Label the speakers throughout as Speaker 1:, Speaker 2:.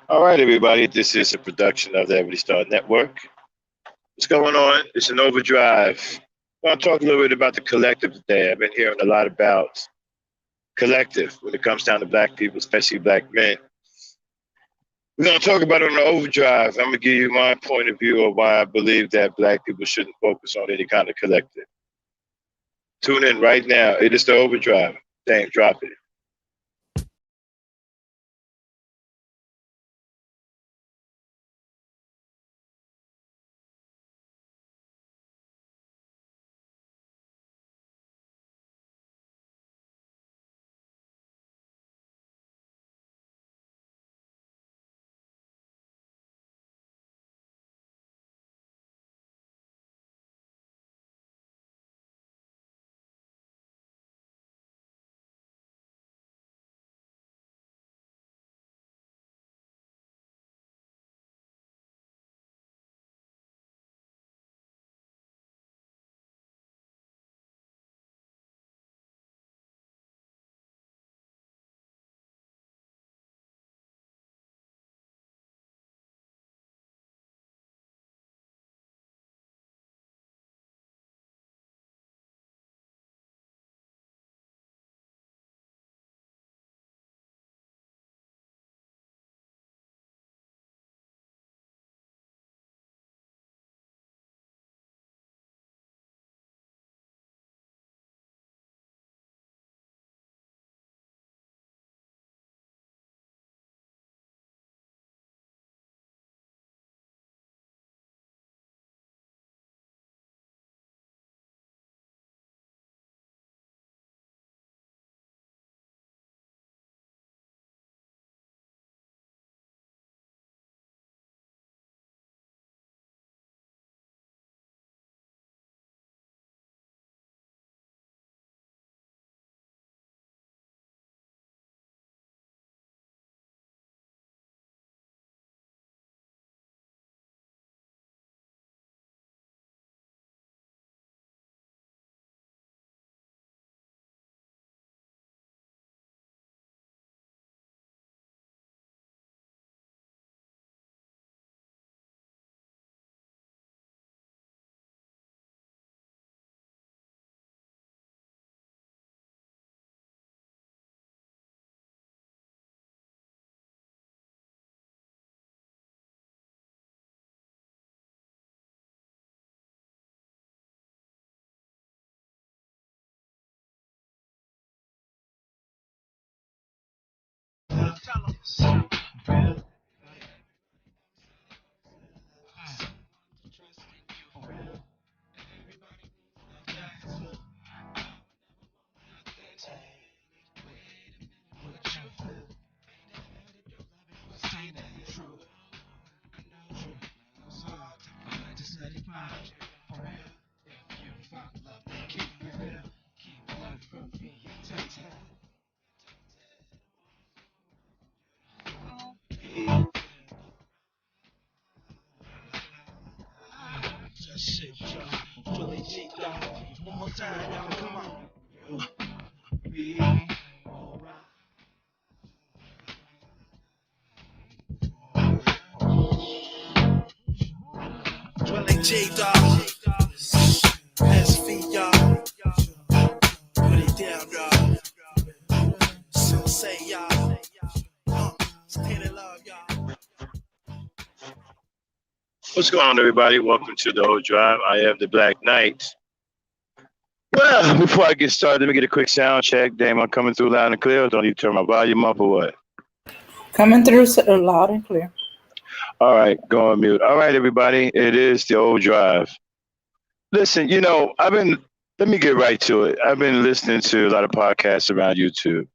Speaker 1: All right, everybody. This is a production of the Ebony Star Network. What's going on? It's an overdrive. Well, I'll talk a little bit about the collective today. I've been hearing a lot about collective when it comes down to black people, especially black men. We're going to talk about it on the overdrive. I'm going to give you my point of view of why I believe that black people shouldn't focus on any kind of collective. Tune in right now. It is the overdrive. Dang, drop it. What's going on, everybody? Welcome to the overdrive. I am the Black Knight. Well, before I get started, let me get a quick sound check. Damn, I'm coming through loud and clear. Don't need to turn my volume up or what?
Speaker 2: Coming through loud and clear.
Speaker 1: All right, go on mute. All right, everybody. It is the overdrive. Listen, let me get right to it. I've been listening to a lot of podcasts around YouTube.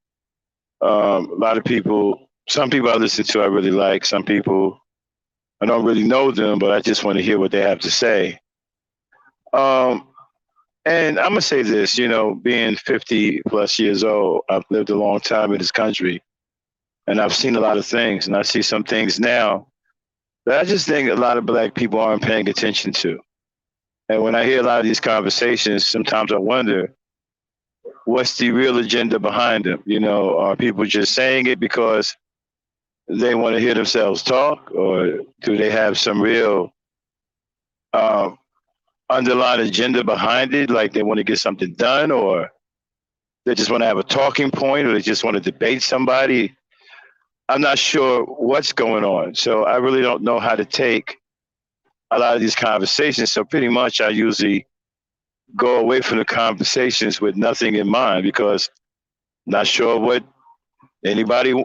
Speaker 1: A lot of people, some people I listen to, I really like. Some people, I don't really know them, but I just want to hear what they have to say. Um, and I'm going to say this, being 50 plus years old, I've lived a long time in this country and I've seen a lot of things. And I see some things now that I just think a lot of black people aren't paying attention to. And when I hear a lot of these conversations, sometimes I wonder, what's the real agenda behind them? Are people just saying it because they want to hear themselves talk, or do they have some real um, underlying agenda behind it, like they want to get something done, or they just want to have a talking point, or they just want to debate somebody? I'm not sure what's going on. So I really don't know how to take a lot of these conversations. So pretty much I usually go away from the conversations with nothing in mind because I'm not sure what anybody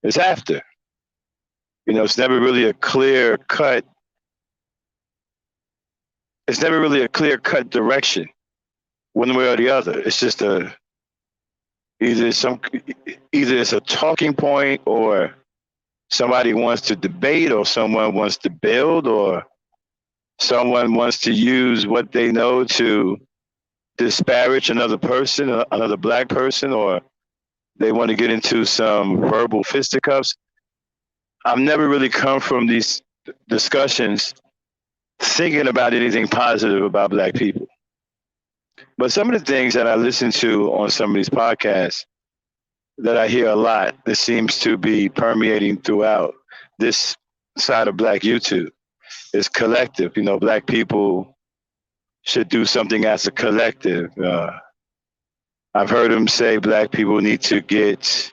Speaker 1: is after. It's never really a clear cut. It's never really a clear cut direction, one way or the other. It's just either some either it's a talking point, or somebody wants to debate, or someone wants to build, or someone wants to use what they know to disparage another person, another black person, or they want to get into some verbal fisticuffs. I've never really come from these discussions thinking about anything positive about black people. But some of the things that I listen to on some of these podcasts that I hear a lot, that seems to be permeating throughout this side of black YouTube, is collective. Black people should do something as a collective. I've heard them say black people need to get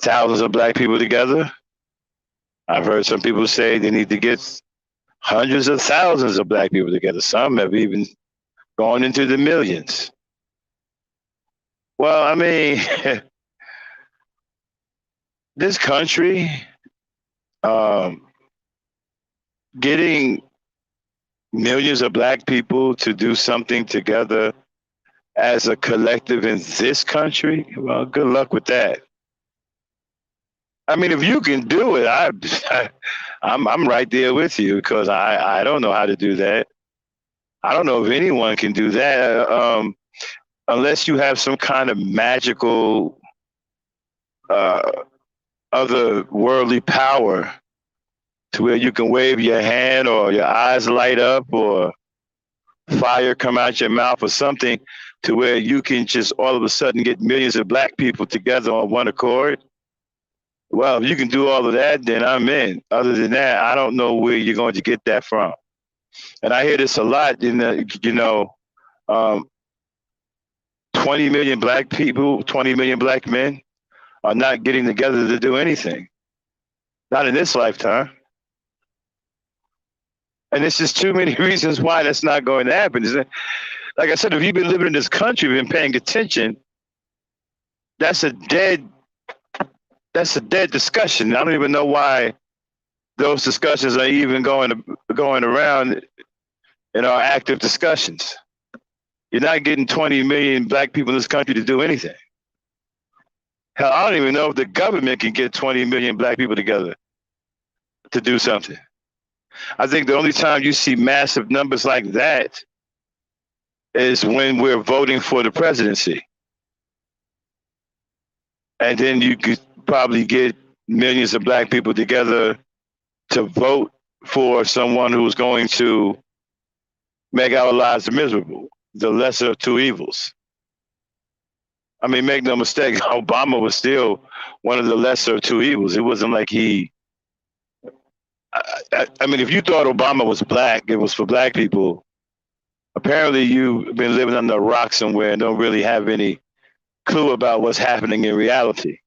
Speaker 1: thousands of black people together. I've heard some people say they need to get hundreds of thousands of black people together. Some have even gone into the millions. Well, I mean, this country, um, getting millions of black people to do something together as a collective in this country, well, good luck with that. I mean, if you can do it, I'm right there with you, because I don't know how to do that. I don't know if anyone can do that, unless you have some kind of magical uh, otherworldly power to where you can wave your hand, or your eyes light up, or fire come out your mouth, or something to where you can just all of a sudden get millions of black people together on one accord. Well, if you can do all of that, then I'm in. Other than that, I don't know where you're going to get that from. And I hear this a lot. 20 million black people, 20 million black men are not getting together to do anything. Not in this lifetime. And there's just too many reasons why that's not going to happen. Like I said, if you've been living in this country, been paying attention, that's a dead discussion. I don't even know why those discussions are even going around in our active discussions. You're not getting 20 million black people in this country to do anything. Hell, I don't even know if the government can get 20 million black people together to do something. I think the only time you see massive numbers like that is when we're voting for the presidency. And then you could probably get millions of black people together to vote for someone who's going to make our lives miserable, the lesser of two evils. I mean, make no mistake, Obama was still one of the lesser of two evils. It wasn't like I mean, if you thought Obama was black, it was for black people, apparently you've been living under a rock somewhere and don't really have any clue about what's happening in reality.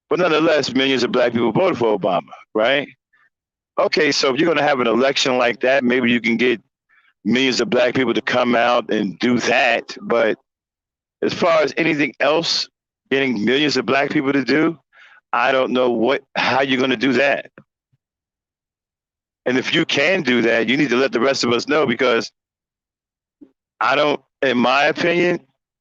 Speaker 1: But nonetheless, millions of black people voted for Obama, right? Okay, so if you're going to have an election like that, maybe you can get millions of black people to come out and do that. But as far as anything else, getting millions of black people to do, I don't know how you're going to do that. And if you can do that, you need to let the rest of us know, because in my opinion,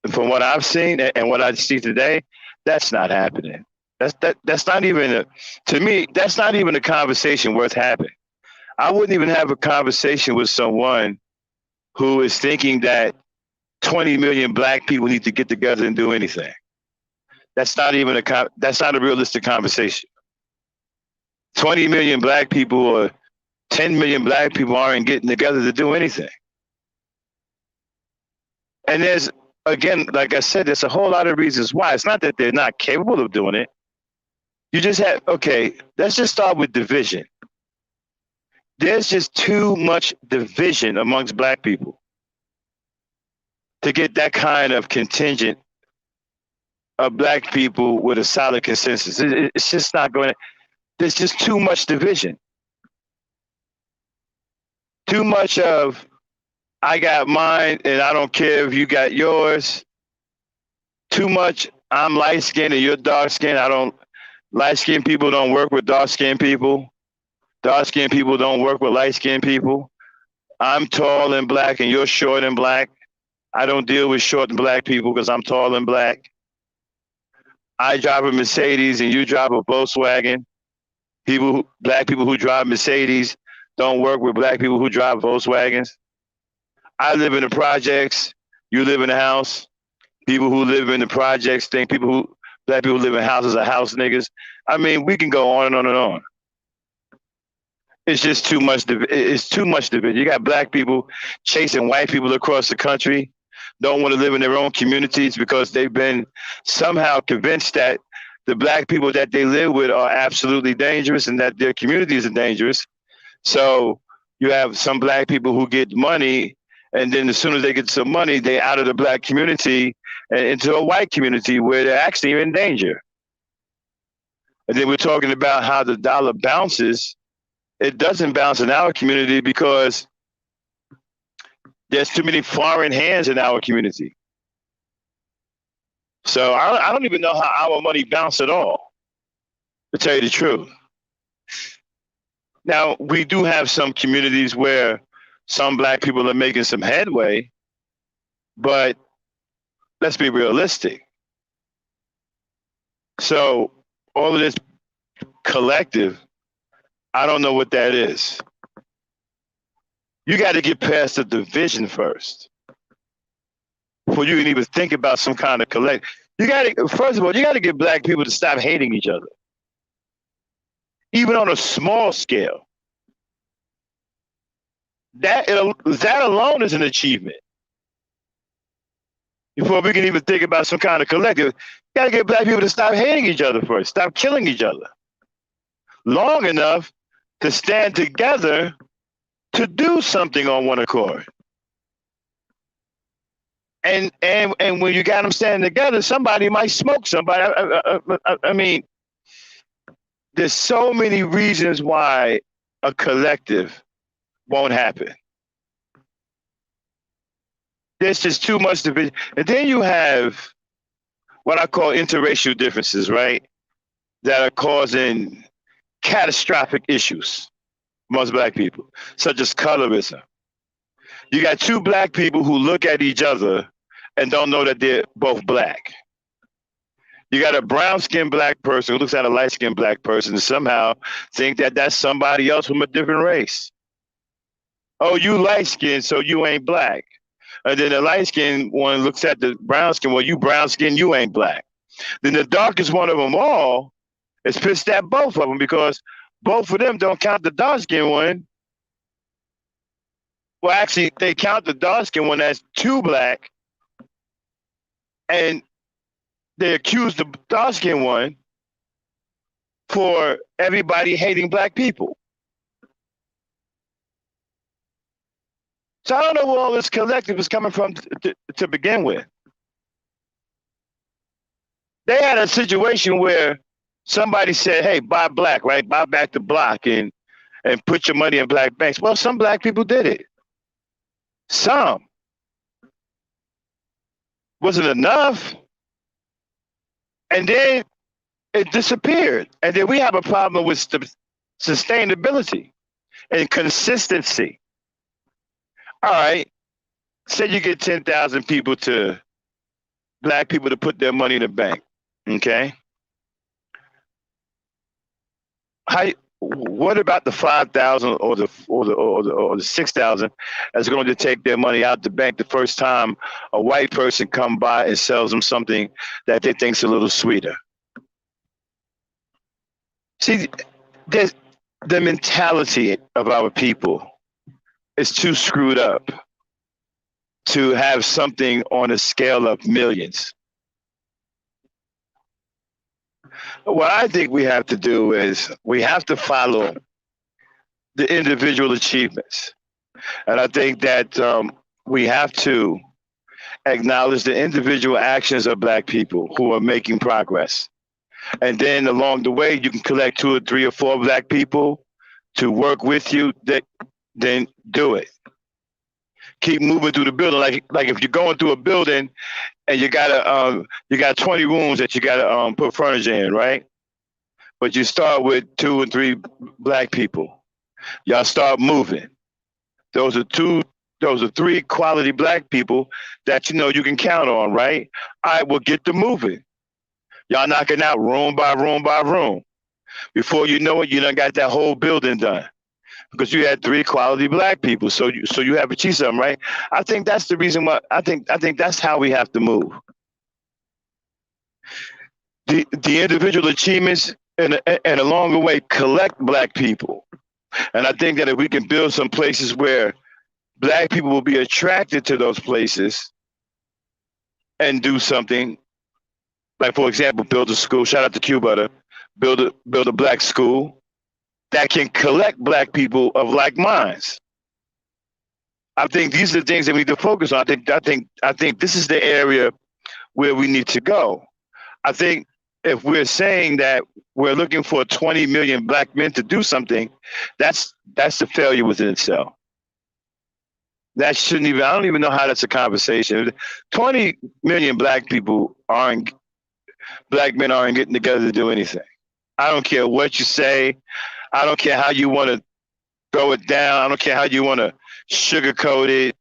Speaker 1: from what I've seen and what I see today, that's not happening. That's not even to me, that's not even a conversation worth having. I wouldn't even have a conversation with someone who is thinking that 20 million black people need to get together and do anything. That's not a realistic conversation. 20 million black people or 10 million black people aren't getting together to do anything. And there's, again, like I said, there's a whole lot of reasons why. It's not that they're not capable of doing it. You just have, okay, let's just start with division. There's just too much division amongst black people to get that kind of contingent of black people with a solid consensus. It's just not going to, there's just too much division. Too much of, I got mine and I don't care if you got yours. Too much, I'm light skinned and you're dark skinned. I don't, light skinned people don't work with dark skinned people. Dark skinned people don't work with light skinned people. I'm tall and black and you're short and black. I don't deal with short and black people because I'm tall and black. I drive a Mercedes and you drive a Volkswagen. Black people who drive Mercedes don't work with black people who drive Volkswagens. I live in the projects. You live in a house. People who live in the projects think black people who live in houses are house niggas. I mean, we can go on and on and on. It's just too much. It's too much division. You got black people chasing white people across the country, don't want to live in their own communities because they've been somehow convinced that the black people that they live with are absolutely dangerous and that their communities are dangerous. So you have some black people who get money, and then as soon as they get some money, they out of the black community and into a white community where they're actually in danger. And then we're talking about how the dollar bounces. It doesn't bounce in our community because there's too many foreign hands in our community. So I don't even know how our money bounced at all, to tell you the truth. Now, we do have some communities where some black people are making some headway, but let's be realistic. So all of this collective, I don't know what that is. You got to get past the division first before you can even think about some kind of collect. You got to, first of all, you got to get black people to stop hating each other, even on a small scale. That alone is an achievement. Before we can even think about some kind of collective, you got to get black people to stop hating each other first, stop killing each other long enough to stand together to do something on one accord. And when you got them standing together, somebody might smoke somebody. I mean, there's so many reasons why a collective won't happen. There's just too much division. And then you have what I call interracial differences, right? That are causing catastrophic issues amongst black people, such as colorism. You got two black people who look at each other and don't know that they're both black. You got a brown-skinned black person who looks at a light-skinned black person and somehow think that that's somebody else from a different race. Oh, you light-skinned, so you ain't black. And then the light-skinned one looks at the brown-skinned, well, you brown-skinned, you ain't black. Then the darkest one of them all is pissed at both of them because both of them don't count the dark-skinned one. Well, actually, they count the dark-skinned one as too black, and they accuse the dark-skinned one for everybody hating black people. So I don't know where all this collective is coming from to begin with. They had a situation where somebody said, hey, buy black, right? Buy back the block and put your money in black banks. Well, some black people did it. Some. Wasn't enough. And then it disappeared. And then we have a problem with sustainability and consistency. All right, say you get 10,000 black people to put their money in the bank, okay? What about the 5,000 or the 6,000 that's going to take their money out the bank the first time a white person come by and sells them something that they think's a little sweeter? See, the mentality of our people is too screwed up to have something on a scale of millions. What I think we have to do is we have to follow the individual achievements. And I think that we have to acknowledge the individual actions of Black people who are making progress. And then along the way, you can collect two or three or four Black people to work with you. That then do it. Keep moving through the building. Like if you're going through a building and you got 20 rooms that you gotta put furniture in, right? But you start with two or three Black people. Y'all start moving. Those are two. Those are three quality Black people that you know you can count on, right? All right, well, get to moving. Y'all knocking out room by room by room. Before you know it, you done got that whole building done because you had three quality Black people. So you have achieved something, right? I think that's the reason why. I think that's how we have to move. The individual achievements and along the way collect Black people. And I think that if we can build some places where Black people will be attracted to those places and do something, like for example, build a school. Shout out to Q Butter. Build a Black school that can collect Black people of like minds. I think these are the things that we need to focus on. I think this is the area where we need to go. I think if we're saying that we're looking for 20 million Black men to do something, that's a failure within itself. That shouldn't even. I don't even know how that's a conversation. 20 million Black men aren't getting together to do anything. I don't care what you say. I don't care how you want to throw it down. I don't care how you want to sugarcoat it.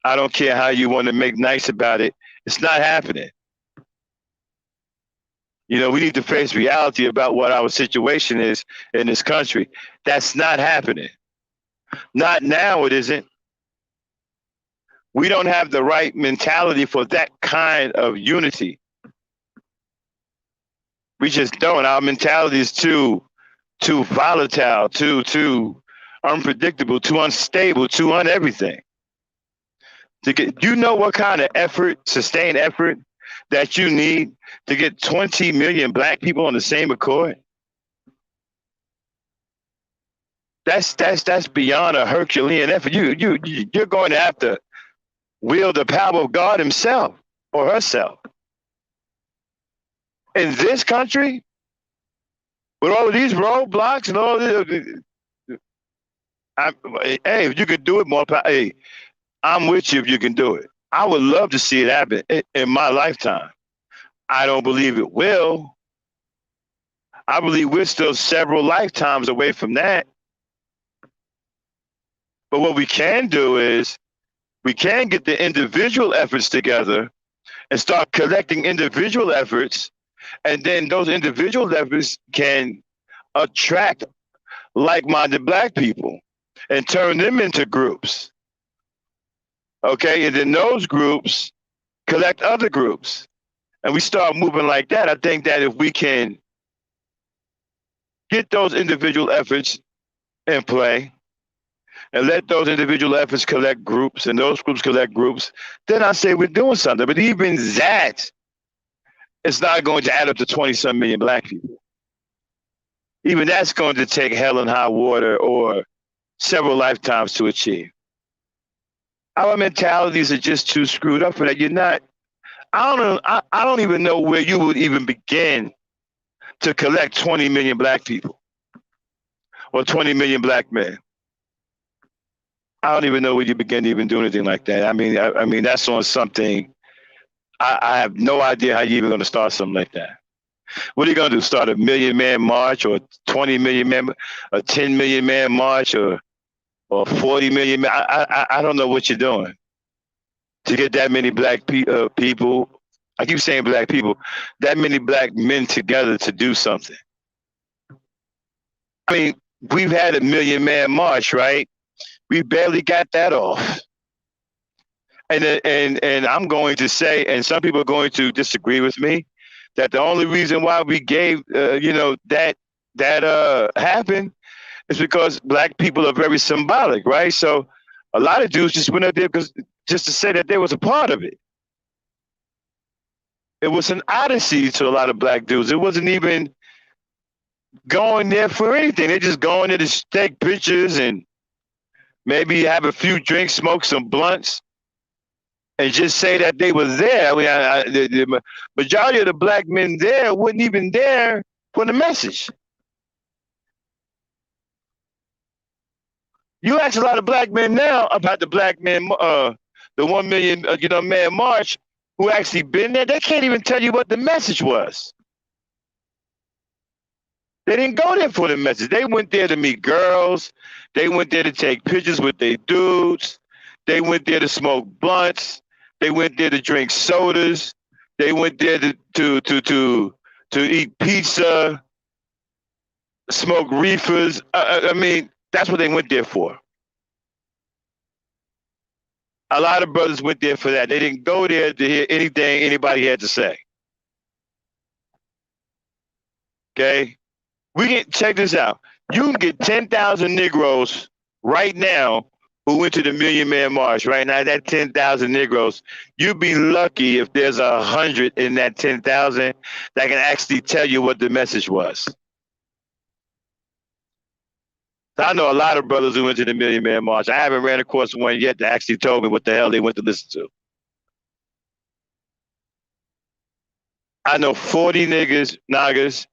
Speaker 1: I don't care how you want to make nice about it. It's not happening. You know, we need to face reality about what our situation is in this country. That's not happening. Not now, it isn't. We don't have the right mentality for that kind of unity. We just don't. Our mentality is too volatile, too unpredictable, too unstable, too on everything. You know what kind of effort, sustained effort, that you need to get 20 million Black people on the same accord? That's beyond a Herculean effort. You're going to have to wield the power of God Himself or herself. In this country, with all of these roadblocks and all this, hey, if you could do it more, hey, I'm with you if you can do it. I would love to see it happen in my lifetime. I don't believe it will. I believe we're still several lifetimes away from that. But what we can do is we can get the individual efforts together and start collecting individual efforts. And then those individual efforts can attract like-minded Black people and turn them into groups. Okay, and then those groups collect other groups. And we start moving like that. I think that if we can get those individual efforts in play and let those individual efforts collect groups and those groups collect groups, then I say we're doing something. But even that, it's not going to add up to 20-some million Black people. Even that's going to take hell and high water or several lifetimes to achieve. Our mentalities are just too screwed up for that. You're not. I don't even know where you would even begin to collect 20 million Black people or 20 million Black men. I don't even know where you begin to even do anything like that. I mean, that's on something. I have no idea how you're even going to start something like that. What are you going to do? Start a 1 million man march or 20 million man, a 10 million man march or 40 million man? I don't know what you're doing to get that many Black people. I keep saying Black people, that many Black men together to do something. I mean, we've had a 1 million man march, right? We barely got that off. And I'm going to say, and some people are going to disagree with me, that the only reason why we gave, that happened is because Black people are very symbolic, right? So a lot of dudes just went up there because just to say that they was a part of it. It was an odyssey to a lot of Black dudes. It wasn't even going there for anything. They just going there to take pictures and maybe have a few drinks, smoke some blunts, and just say that they were there. I mean, the majority of the black men there wasn't even there for the message. You ask a lot of black men now about the black men, the 1 million, man march, who actually been there. They can't even tell you what the message was. They didn't go there for the message. They went there to meet girls. They went there to take pictures with their dudes. They went there to smoke blunts. They went there to drink sodas. They went there to eat pizza, smoke reefers. I mean, that's what they went there for. A lot of brothers went there for that. They didn't go there to hear anything anybody had to say. Okay? We can check this out. You can get 10,000 Negroes right now who went to the Million Man March. Right now, that 10,000 Negroes, you'd be lucky if there's 100 in that 10,000 that can actually tell you what the message was. I know a lot of brothers who went to the Million Man March. I haven't ran across one yet that actually told me what the hell they went to listen to. I know 40 niggas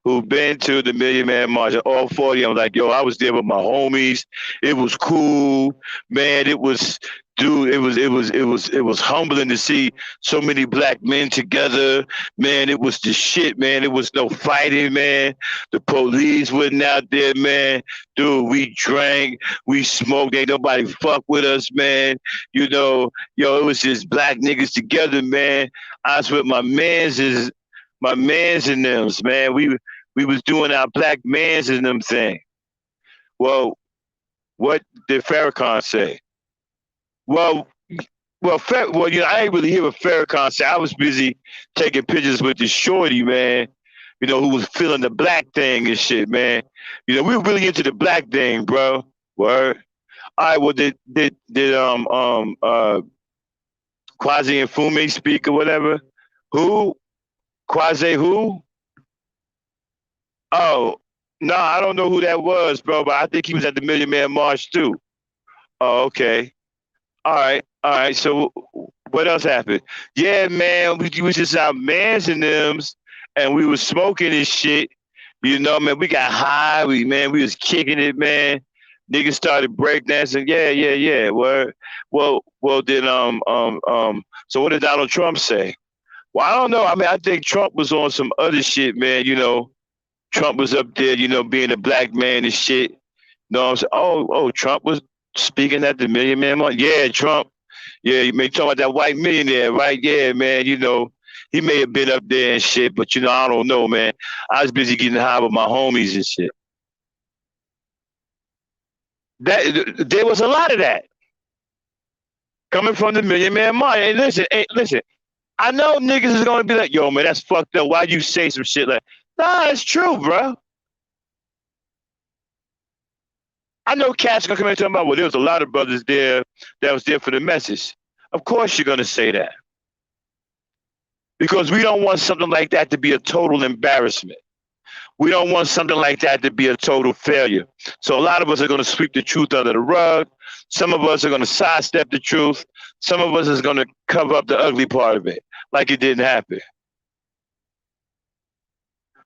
Speaker 1: who've been to the Million Man March. All 40 of them like, yo, I was there with my homies. It was cool, man. It was, dude. It was humbling to see so many black men together, man. It was the shit, man. It was no fighting, man. The police wasn't out there, man. Dude, we drank, we smoked. Ain't nobody fuck with us, man. You know, yo, it was just black niggas together, man. I was with my mans and them, man. We was doing our black mans and them thing. Well, what did Farrakhan say? Well, I ain't really hear what Farrakhan said. I was busy taking pictures with the shorty, man. Who was feeling the black thing and shit, man. We were really into the black thing, bro. Word. All right. Well, did Quasi and Fume speak or whatever? Who? Quasi who? Oh, no, I don't know who that was, bro, but I think he was at the Million Man March too. Oh, okay. All right. All right. So what else happened? Yeah, man, we was just out mans and them, and we was smoking and shit. Man, we got high. We was kicking it, man. Niggas started breakdancing. Yeah. Well, then so what did Donald Trump say? Well, I don't know. I mean, I think Trump was on some other shit, man. Trump was up there, being a black man and shit. I'm saying? Oh, Trump was speaking at the Million Man March. Yeah, Trump. Yeah, you may talk about that white millionaire, right? Yeah, man. He may have been up there and shit, but I don't know, man. I was busy getting high with my homies and shit. There was a lot of that coming from the Million Man March. Listen. I know niggas is gonna be like, yo, man, that's fucked up. Why you say some shit like? Nah, it's true, bro. I know cats gonna come in and talk about, well, there was a lot of brothers there that was there for the message. Of course you're gonna say that. Because we don't want something like that to be a total embarrassment. We don't want something like that to be a total failure. So a lot of us are gonna sweep the truth under the rug. Some of us are gonna sidestep the truth. Some of us is gonna cover up the ugly part of it, like it didn't happen.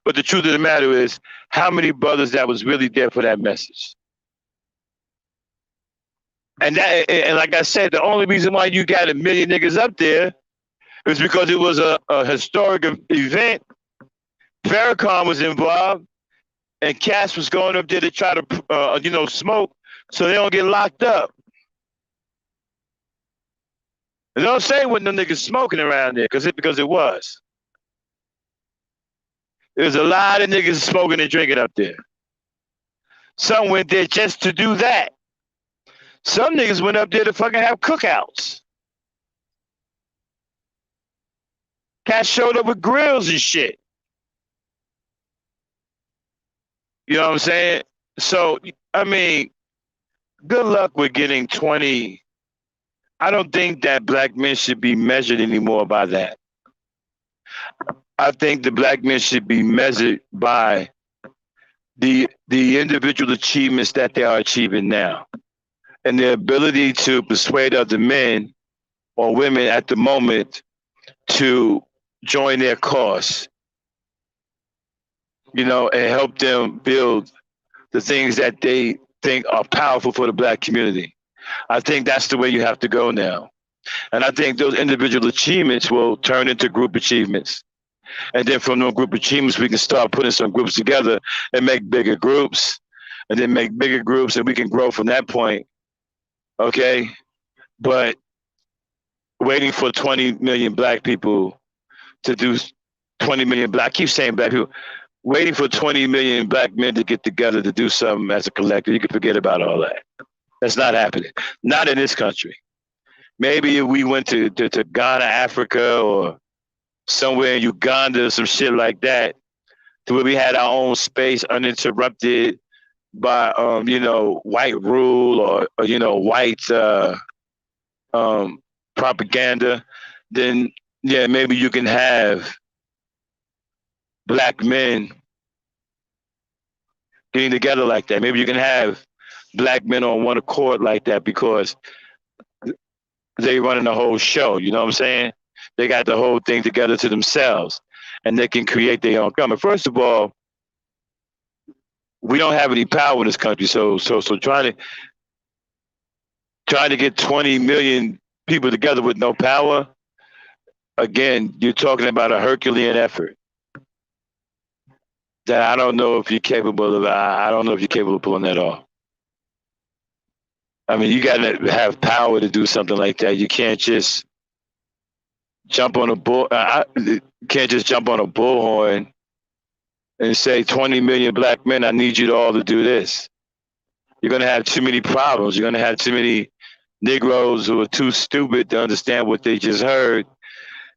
Speaker 1: But the truth of the matter is, how many brothers that was really there for that message? And like I said, the only reason why you got a million niggas up there is because it was a historic event. Farrakhan was involved, and Cass was going up there to try to, smoke, so they don't get locked up. And don't say when them niggas smoking around there, because it was. There's a lot of niggas smoking and drinking up there. Some went there just to do that. Some niggas went up there to fucking have cookouts. Cats showed up with grills and shit. You know what I'm saying? So, I mean, good luck with getting 20. I don't think that black men should be measured anymore by that. I think the black men should be measured by the individual achievements that they are achieving now, and their ability to persuade other men or women at the moment to join their cause, and help them build the things that they think are powerful for the black community. I think that's the way you have to go now. And I think those individual achievements will turn into group achievements. And then from those group achievements, we can start putting some groups together and make bigger groups, and then make bigger groups, and we can grow from that point. Okay. But waiting for 20 million black people to do 20 million black, I keep saying black people, waiting for 20 million black men to get together to do something as a collective, you can forget about all that. That's not happening. Not in this country. Maybe if we went to Ghana, Africa, or somewhere in Uganda, some shit like that, to where we had our own space uninterrupted by, white rule or white propaganda, then yeah, maybe you can have black men getting together like that. Maybe you can have black men on one accord like that because they running the whole show. You know what I'm saying? They got the whole thing together to themselves, and they can create their own government. First of all, we don't have any power in this country, so trying to get 20 million people together with no power, again, you're talking about a Herculean effort that I don't know if you're capable of. I don't know if you're capable of pulling that off. I mean, you got to have power to do something like that. You can't just jump on a bull. Can't just jump on a bullhorn and say 20 million black men. I need you to all to do this. You're going to have too many problems. You're going to have too many Negroes who are too stupid to understand what they just heard.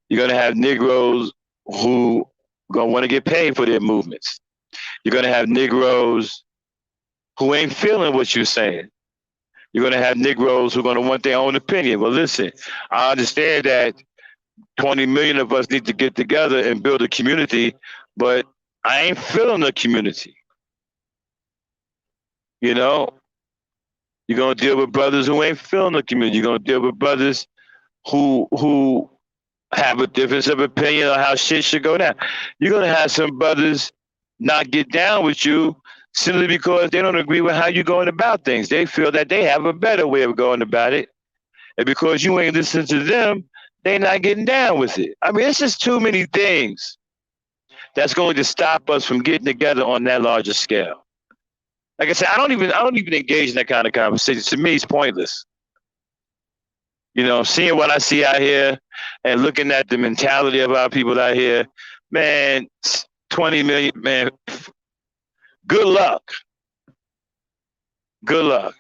Speaker 1: You're going to have Negroes who are going to want to get paid for their movements. You're going to have Negroes who ain't feeling what you're saying. You're going to have Negroes who are going to want their own opinion. Well, listen, I understand that 20 million of us need to get together and build a community, but I ain't feeling the community. You know, you're going to deal with brothers who ain't feeling the community. You're going to deal with brothers who have a difference of opinion on how shit should go down. You're going to have some brothers not get down with you simply because they don't agree with how you're going about things. They feel that they have a better way of going about it. And because you ain't listening to them, they're not getting down with it. I mean, it's just too many things that's going to stop us from getting together on that larger scale. Like I said, I don't even engage in that kind of conversation. To me, it's pointless. You know, seeing what I see out here and looking at the mentality of our people out here, man, 20 million, man, good luck. Good luck.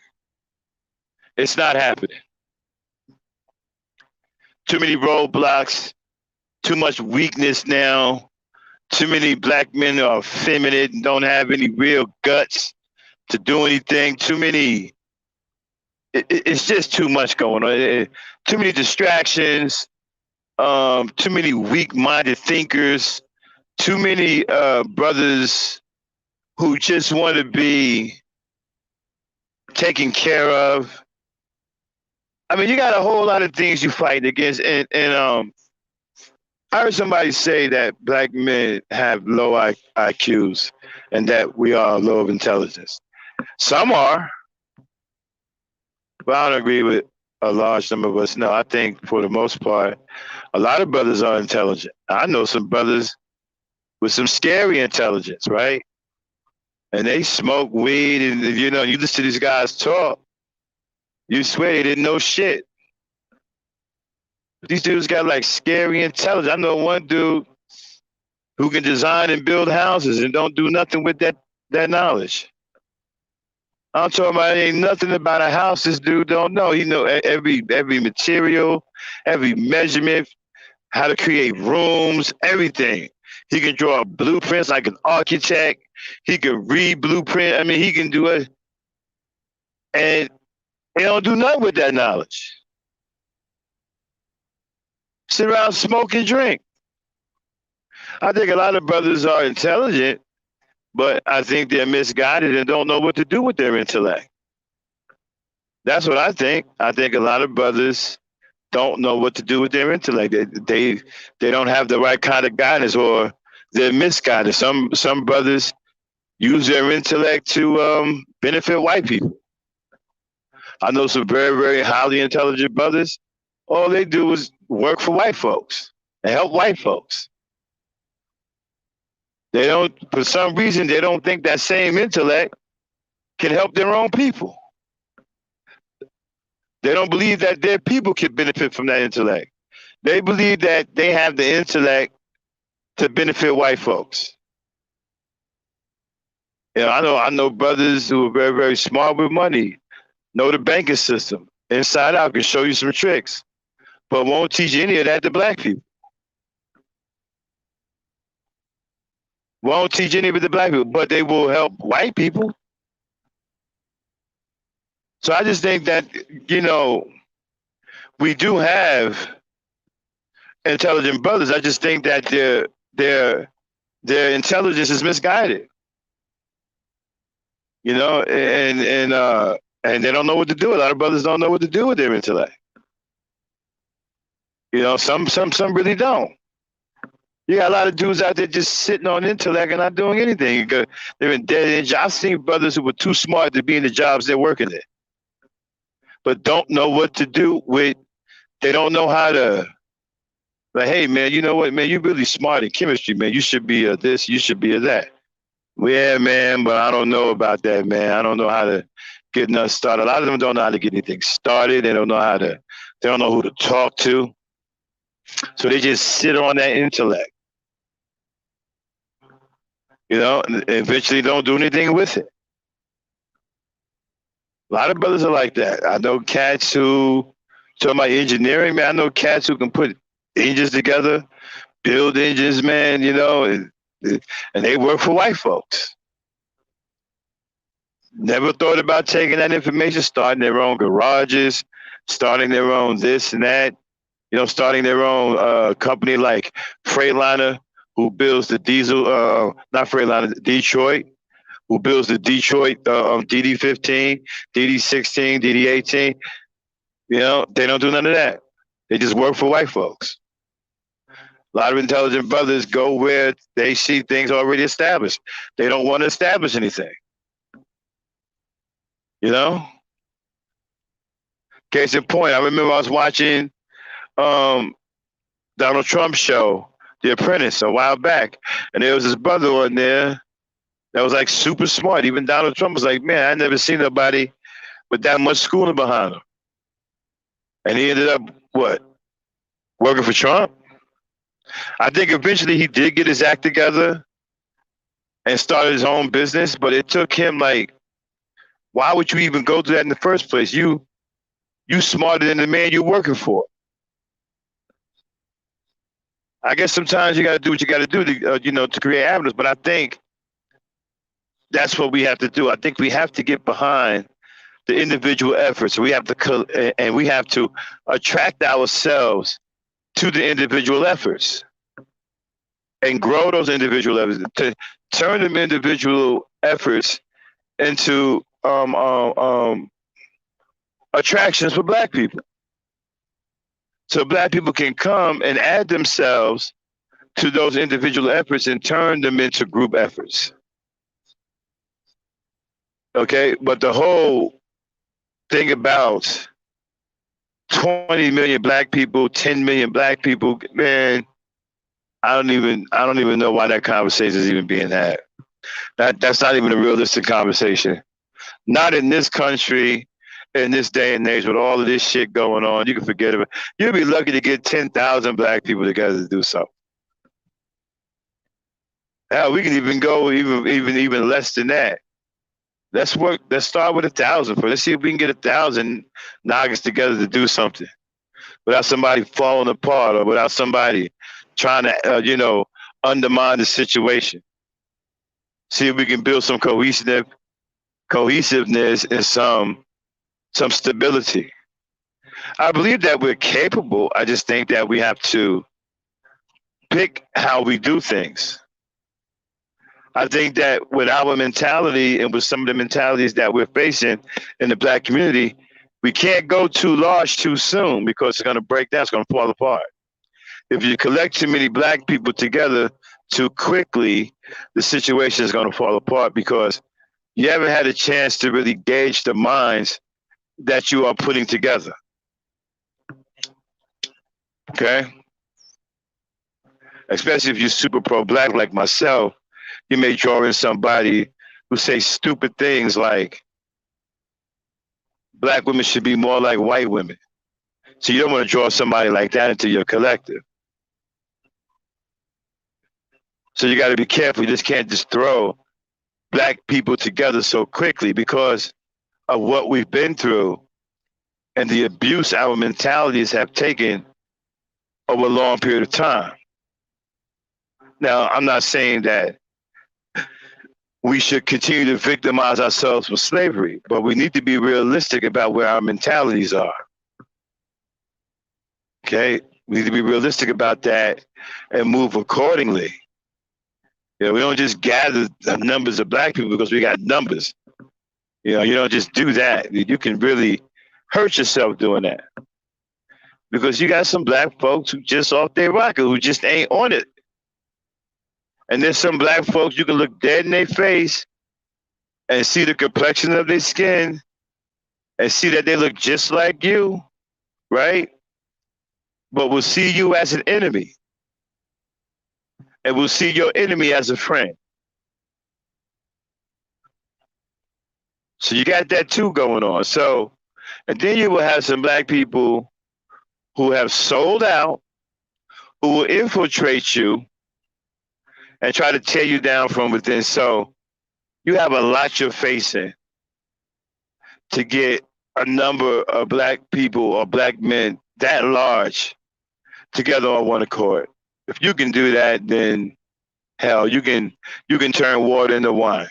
Speaker 1: It's not happening. Too many roadblocks, too much weakness now. Too many black men are effeminate and don't have any real guts to do anything. Too many. It's just too much going on. Too many distractions. Too many weak-minded thinkers. Too many brothers who just want to be taken care of. I mean, you got a whole lot of things you fight against, and I heard somebody say that black men have low IQs and that we are low of intelligence. Some are, but I don't agree with a large number of us. No, I think for the most part, a lot of brothers are intelligent. I know some brothers with some scary intelligence, right? And they smoke weed, and you listen to these guys talk, you swear they didn't know shit. These dudes got like scary intelligence. I know one dude who can design and build houses and don't do nothing with that knowledge. I'm talking about ain't nothing about a house this dude don't know. He know every material, every measurement, how to create rooms, everything. He can draw blueprints like an architect. He can read blueprint. I mean, he can do it. And they don't do nothing with that knowledge. Sit around, smoke and drink. I think a lot of brothers are intelligent, but I think they're misguided and don't know what to do with their intellect. That's what I think. I think a lot of brothers don't know what to do with their intellect. They don't have the right kind of guidance, or they're misguided. Some brothers use their intellect to benefit white people. I know some very highly intelligent brothers. All they do is work for white folks and help white folks. They don't, for some reason, they don't think that same intellect can help their own people. They don't believe that their people can benefit from that intellect. They believe that they have the intellect to benefit white folks. I know brothers who are very smart with money, know the banking system inside out, can show you some tricks, but won't teach any of that to black people. Won't teach any of it to black people, but they will help white people. So I just think that, we do have intelligent brothers. I just think that their intelligence is misguided. And they don't know what to do. A lot of brothers don't know what to do with their intellect. Some really don't. You got a lot of dudes out there just sitting on intellect and not doing anything. They're in dead end. I've seen brothers who were too smart to be in the jobs they're working in, but don't know what to do with. They don't know how to. Like, hey man, you know what, man? You're really smart in chemistry, man. You should be a this. You should be a that. Well, yeah, man, but I don't know about that, man. I don't know how to get nothing started. A lot of them don't know how to get anything started. They don't know how to. They don't know who to talk to. So they just sit on that intellect. And eventually don't do anything with it. A lot of brothers are like that. I know cats who, talking about engineering, man, I know cats who can put engines together, build engines, man, and they work for white folks. Never thought about taking that information, starting their own garages, starting their own this and that, starting their own company like Freightliner, who builds the diesel, not Freightliner, Detroit, who builds the Detroit DD15, DD16, DD18. They don't do none of that. They just work for white folks. A lot of intelligent brothers go where they see things already established. They don't want to establish anything. Case in point, I remember I was watching Donald Trump's show, The Apprentice, a while back, and there was this brother on there that was like super smart. Even Donald Trump was like, man, I never seen nobody with that much schooling behind him. And he ended up, what, working for Trump? I think eventually he did get his act together and started his own business, but it took him like, why would you even go to that in the first place? You smarter than the man you're working for. I guess sometimes you got to do what you got to do to, to create avenues. But I think that's what we have to do. I think we have to get behind the individual efforts. We have to attract ourselves to the individual efforts and grow those individual efforts, to turn them individual efforts into attractions for black people. So black people can come and add themselves to those individual efforts and turn them into group efforts. Okay, but the whole thing about 20 million black people, 10 million black people, man, I don't even know why that conversation is even being had. That's not even a realistic conversation. Not in this country, in this day and age, with all of this shit going on. You can forget it. You'll be lucky to get 10,000 black people together to do something. Hell, we can even go even less than that. Let's start with 1,000 first. Let's see if we can get 1,000 noggins together to do something without somebody falling apart or without somebody trying to, undermine the situation. See if we can build some cohesiveness and some stability. I believe that we're capable. I just think that we have to pick how we do things. I think that with our mentality and with some of the mentalities that we're facing in the black community, we can't go too large too soon because it's going to break down. It's going to fall apart. If you collect too many black people together too quickly, the situation is going to fall apart because you haven't had a chance to really gauge the minds that you are putting together. Okay? Especially if you're super pro black like myself, you may draw in somebody who say stupid things like black women should be more like white women. So you don't want to draw somebody like that into your collective. So you got to be careful. You just can't just throw black people together so quickly because of what we've been through and the abuse our mentalities have taken over a long period of time. Now, I'm not saying that we should continue to victimize ourselves with slavery, but we need to be realistic about where our mentalities are. Okay? We need to be realistic about that and move accordingly. You know, we don't just gather the numbers of black people because we got numbers. You know, you don't just do that. You can really hurt yourself doing that. Because you got some black folks who just off their rocker, who just ain't on it. And there's some black folks you can look dead in their face and see the complexion of their skin and see that they look just like you, right? But will see you as an enemy. And will see your enemy as a friend. So you got that too going on. So, and then you will have some black people who have sold out, who will infiltrate you and try to tear you down from within. So you have a lot you're facing to get a number of black people or black men that large together on one accord. If you can do that, then hell, you can turn water into wine.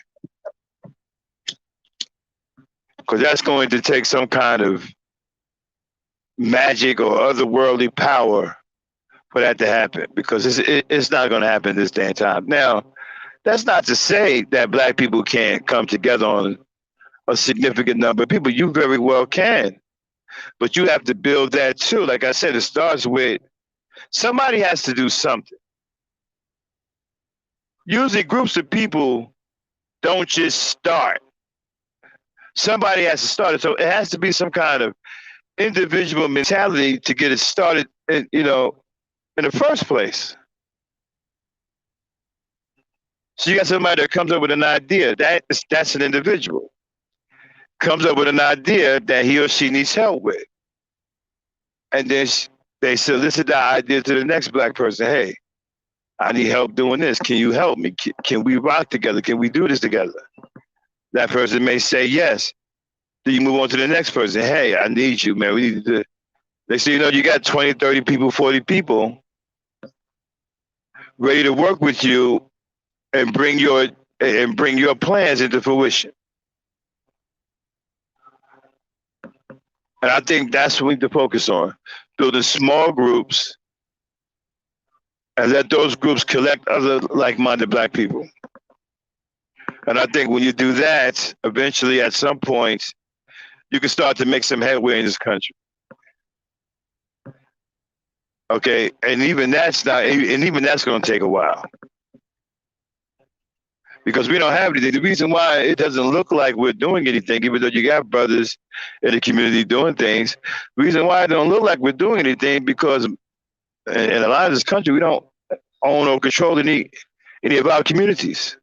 Speaker 1: Because that's going to take some kind of magic or otherworldly power for that to happen. Because it's not going to happen this day and time. Now, that's not to say that black people can't come together on a significant number of people. You very well can. But you have to build that too. Like I said, it starts with somebody has to do something. Usually groups of people don't just start. Somebody has to start it. So it has to be some kind of individual mentality to get it started, in the first place. So you got somebody that comes up with an idea. That's an individual. Comes up with an idea that he or she needs help with. And then they solicit the idea to the next black person. Hey, I need help doing this. Can you help me? Can we rock together? Can we do this together? That person may say yes. Then you move on to the next person. Hey, I need you, man. We need to do it. They say, you got 20, 30 people, 40 people ready to work with you and bring your plans into fruition. And I think that's what we need to focus on. Building small groups and let those groups collect other like-minded black people. And I think when you do that, eventually at some point, you can start to make some headway in this country. Okay, and even that's going to take a while. Because we don't have anything. The reason why it doesn't look like we're doing anything, even though you got brothers in the community doing things, the reason why it don't look like we're doing anything because in a lot of this country, we don't own or control any of our communities.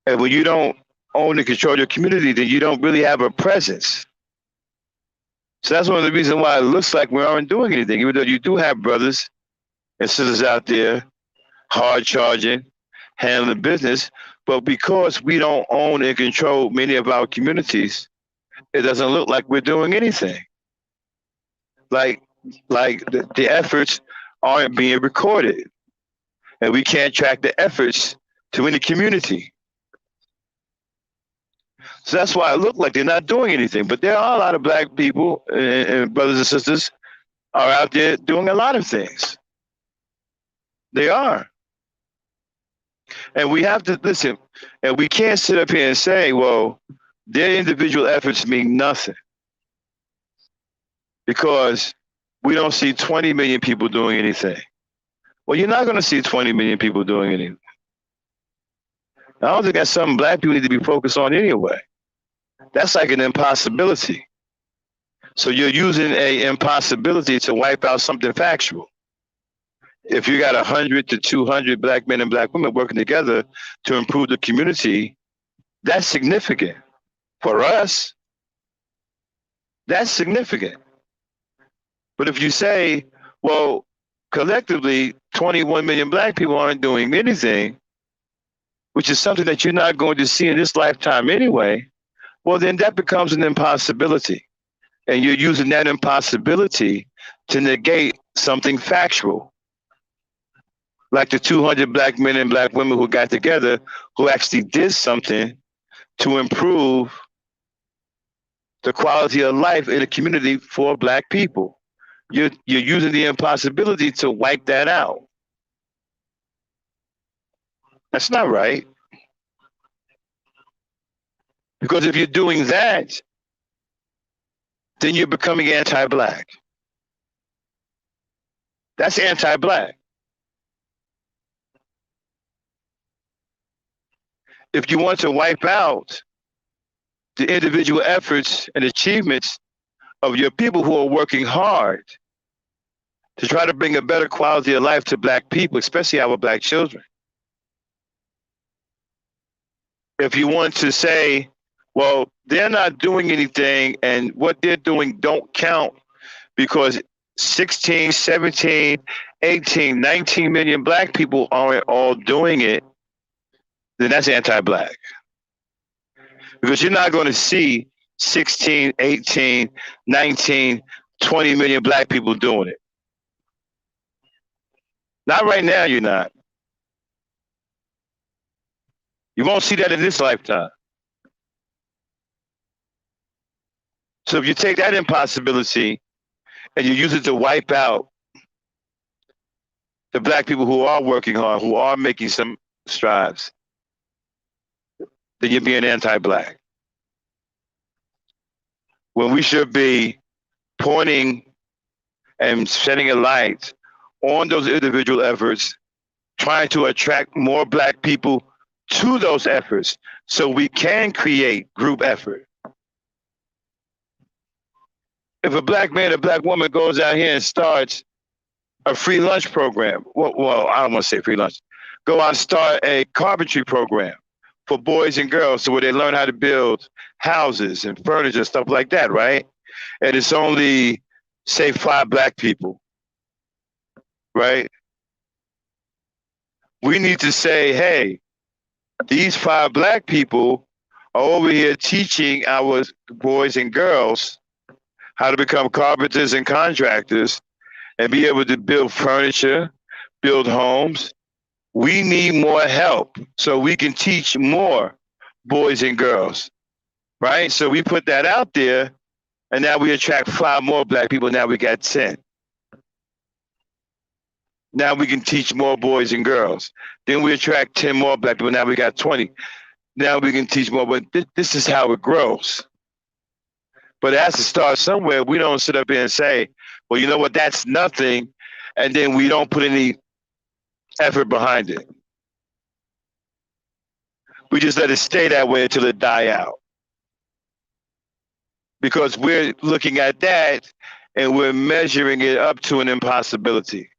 Speaker 1: And when you don't own and control your community, then you don't really have a presence. So that's one of the reasons why it looks like we aren't doing anything, even though you do have brothers and sisters out there hard charging, handling business. But because we don't own and control many of our communities, it doesn't look like we're doing anything. Like the efforts aren't being recorded. And we can't track the efforts to any community. So that's why it looked like they're not doing anything. But there are a lot of black people and brothers and sisters are out there doing a lot of things. They are. And we have to listen, and we can't sit up here and say, well, their individual efforts mean nothing because we don't see 20 million people doing anything. Well, you're not going to see 20 million people doing anything. I don't think that's something black people need to be focused on anyway. That's like an impossibility. So you're using a impossibility to wipe out something factual. If you got 100 to 200 black men and black women working together to improve the community, that's significant. For us, that's significant. But if you say, well, collectively, 21 million black people aren't doing anything, which is something that you're not going to see in this lifetime anyway, well, then that becomes an impossibility. And you're using that impossibility to negate something factual, like the 200 black men and black women who got together who actually did something to improve the quality of life in the community for black people. You're using the impossibility to wipe that out. That's not right. Because if you're doing that, then you're becoming anti-black. That's anti-black. If you want to wipe out the individual efforts and achievements of your people who are working hard to try to bring a better quality of life to black people, especially our black children. If you want to say, well, they're not doing anything and what they're doing don't count because 16, 17, 18, 19 million black people aren't all doing it, then that's anti-black. Because you're not going to see 16, 18, 19, 20 million black people doing it. Not right now, you're not. You won't see that in this lifetime. So if you take that impossibility and you use it to wipe out the black people who are working hard, who are making some strides, then you're being anti-black. When we should be pointing and shedding a light on those individual efforts, trying to attract more black people to those efforts so we can create group effort. If a black man or black woman goes out here and starts a free lunch program, well, I don't want to say free lunch, go out and start a carpentry program for boys and girls so where they learn how to build houses and furniture, stuff like that, right? And it's only, say, 5 black people, right? We need to say, hey, these 5 black people are over here teaching our boys and girls how to become carpenters and contractors and be able to build furniture, build homes. We need more help so we can teach more boys and girls, right? So we put that out there, and now we attract 5 more black people. Now we got 10. Now we can teach more boys and girls. Then we attract 10 more black people. Now we got 20. Now we can teach more, but this is how it grows. But it has to start somewhere. We don't sit up here and say, well, you know what, that's nothing, and then we don't put any effort behind it. We just let it stay that way until it die out. Because we're looking at that and we're measuring it up to an impossibility.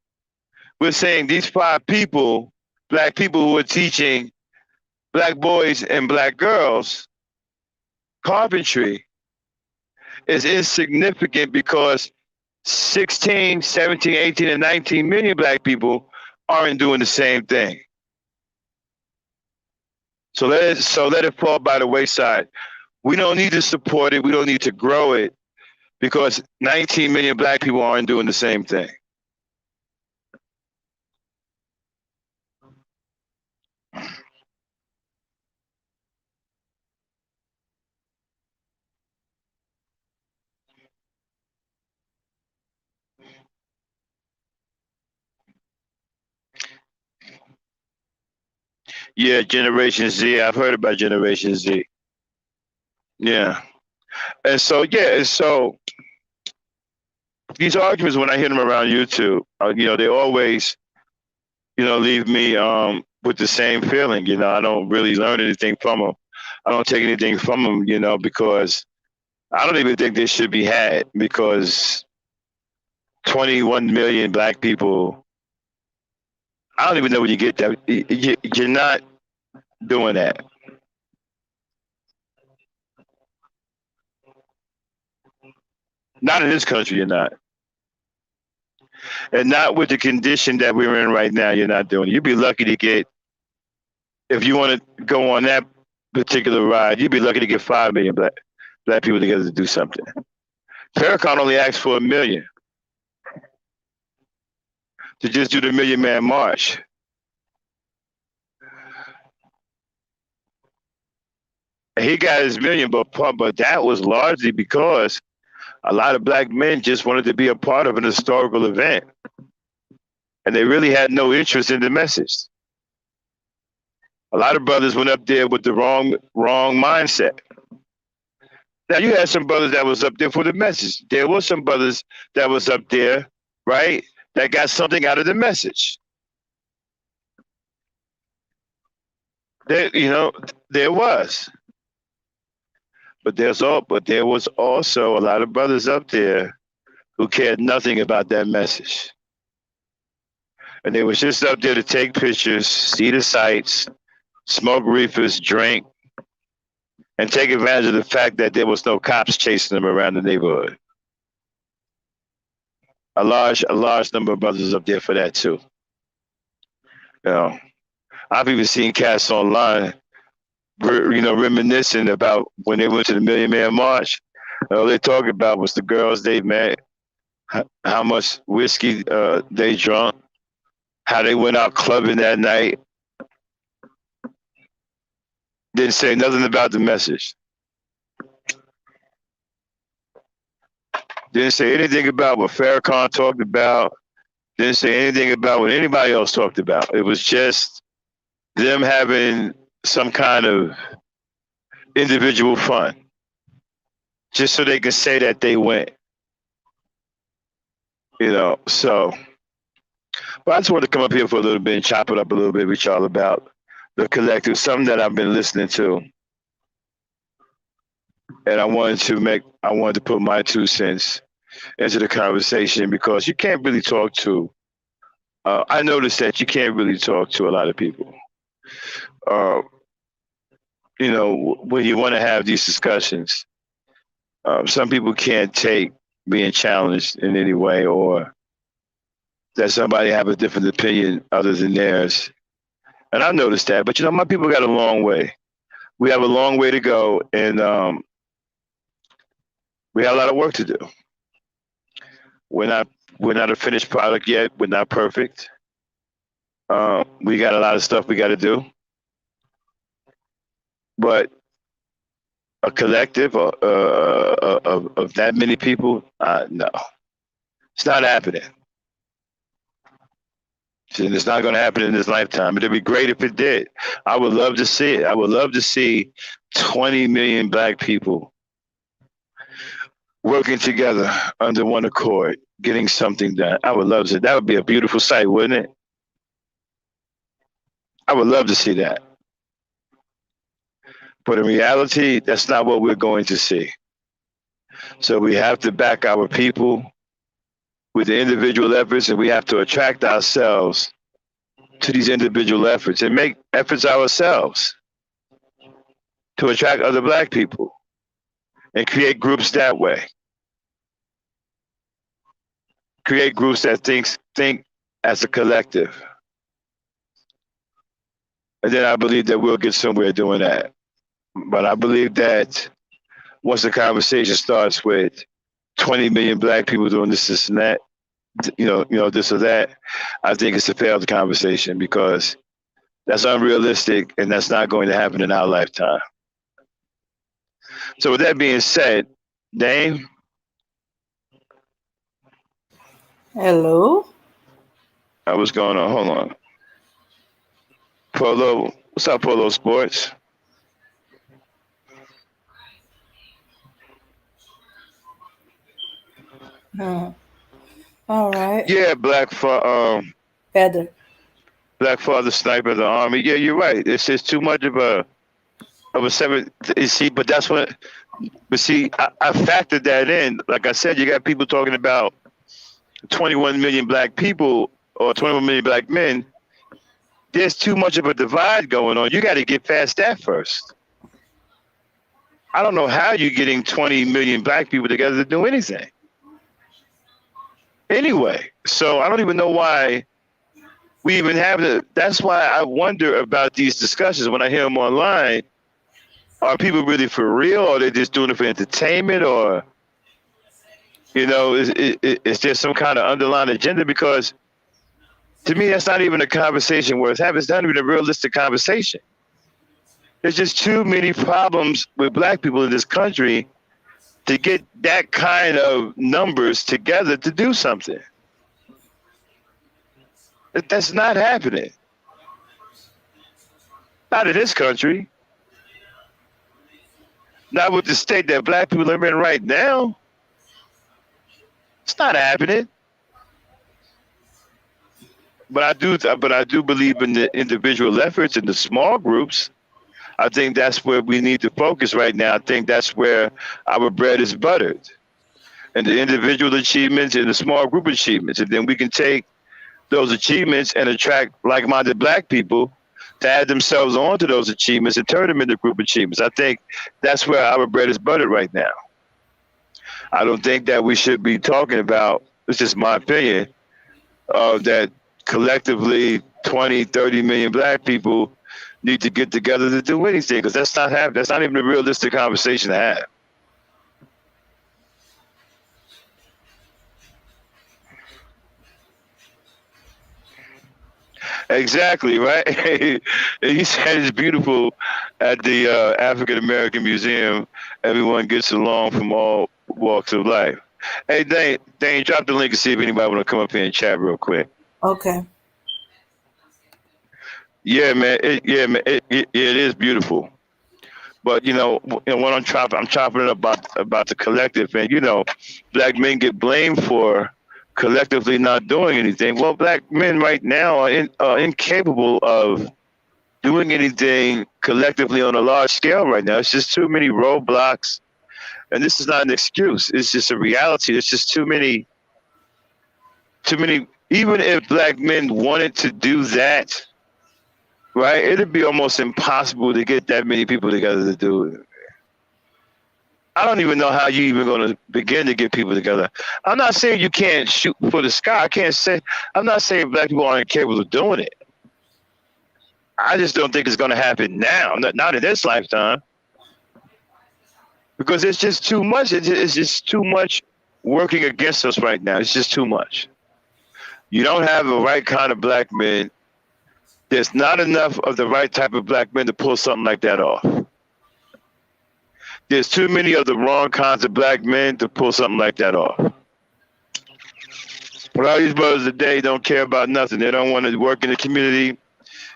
Speaker 1: We're saying these 5 people, black people who are teaching black boys and black girls carpentry is insignificant because 16, 17, 18, and 19 million black people aren't doing the same thing. So let it fall by the wayside. We don't need to support it. We don't need to grow it because 19 million black people aren't doing the same thing. Yeah, Generation Z. I've heard about Generation Z. Yeah, and so these arguments when I hear them around YouTube, they always leave me with the same feeling. I don't really learn anything from them. I don't take anything from them. Because I don't even think they should be had because 21 million black people. I don't even know where you get that. You're not doing that. Not in this country, you're not. And not with the condition that we're in right now, you're not doing it. You'd be lucky to get, if you want to go on that particular ride, you'd be lucky to get 5 million black people together to do something. Farrakhan only asked for 1 million to just do the Million Man March. And he got his million, but that was largely because a lot of black men just wanted to be a part of an historical event. And they really had no interest in the message. A lot of brothers went up there with the wrong mindset. Now you had some brothers that was up there for the message. There were some brothers that was up there, right, that got something out of the message. There was. But there was also a lot of brothers up there who cared nothing about that message. And they was just up there to take pictures, see the sights, smoke reefers, drink, and take advantage of the fact that there was no cops chasing them around the neighborhood. A large number of brothers up there for that too. You know, I've even seen cats online, reminiscing about when they went to the Million Man March. All they talked about was the girls they met, how much whiskey they drunk, how they went out clubbing that night. Didn't say nothing about the message. Didn't say anything about what Farrakhan talked about. Didn't say anything about what anybody else talked about. It was just them having some kind of individual fun, just so they could say that they went. So. But I just wanted to come up here for a little bit and chop it up a little bit with y'all about the collective, something that I've been listening to, and I wanted to put my 2 cents into the conversation because you can't really talk to. I noticed that you can't really talk to a lot of people. Uh, when you want to have these discussions, some people can't take being challenged in any way or that somebody have a different opinion other than theirs. And I noticed that, but my people got a long way. We have a long way to go, and we have a lot of work to do. We're not a finished product yet. We're not perfect. We got a lot of stuff we got to do, but a collective of that many people, no, it's not happening. And it's not going to happen in this lifetime. It'd be great if it did. I would love to see it. I would love to see 20 million black people working together under one accord, getting something done. I would love to. That would be a beautiful sight, wouldn't it? I would love to see that. But in reality, that's not what we're going to see. So we have to back our people with the individual efforts, and we have to attract ourselves to these individual efforts and make efforts ourselves to attract other black people and create groups that way. Create groups that think as a collective. And then I believe that we'll get somewhere doing that. But I believe that once the conversation starts with 20 million black people doing this and that, this or that, I think it's a failed conversation because that's unrealistic and that's not going to happen in our lifetime. So with that being said, Dame.
Speaker 2: Hello?
Speaker 1: What's going on? Hold on. Polo, What's up, Polo Sports?
Speaker 2: Huh. All right.
Speaker 1: Yeah,
Speaker 2: Better.
Speaker 1: Black Father Sniper of the Army. Yeah, you're right. It's just too much of a seven. You see, but that's what. But see, I factored that in. Like I said, you got people talking about 21 million black people or 21 million black men. There's too much of a divide going on. You got to get past that first. I don't know how you're getting 20 million black people together to do anything. Anyway, so I don't even know why we even have the. That's why I wonder about these discussions when I hear them online. Are people really for real, or are they just doing it for entertainment, or is there some kind of underlying agenda? Because to me, that's not even a conversation worth having. It's not even a realistic conversation. There's just too many problems with black people in this country to get that kind of numbers together to do something. That's not happening. Not in this country. Not with the state that black people are in right now. It's not happening. But I do believe in the individual efforts and the small groups. I think that's where we need to focus right now. I think that's where our bread is buttered. And the individual achievements and the small group achievements. And then we can take those achievements and attract like-minded black people to add themselves onto those achievements and turn them into group achievements. I think that's where our bread is buttered right now. I don't think that we should be talking about, it's just my opinion, that collectively 20, 30 million black people need to get together to do anything, because that's not happening. That's not even a realistic conversation to have. Exactly, right? He said it's beautiful at the African American Museum. Everyone gets along from all walks of life. Hey, Dane, drop the link and see if anybody want to come up here and chat real quick.
Speaker 2: Okay.
Speaker 1: Yeah, man. It is beautiful. But when I'm chopping it about the collective, and black men get blamed for collectively not doing anything. Well, black men right now are incapable of doing anything collectively on a large scale right now. It's just too many roadblocks, and this is not an excuse. It's just a reality. It's just too many. Even if black men wanted to do that, right, it'd be almost impossible to get that many people together to do it. I don't even know how you even going to begin to get people together. I'm not saying you can't shoot for the sky. I'm not saying black people aren't capable of doing it. I just don't think it's going to happen now, not in this lifetime, because it's just too much. It's just too much working against us right now. It's just too much. You don't have the right kind of black men. There's not enough of the right type of black men to pull something like that off. There's too many of the wrong kinds of black men to pull something like that off. But all these brothers today don't care about nothing. They don't want to work in the community.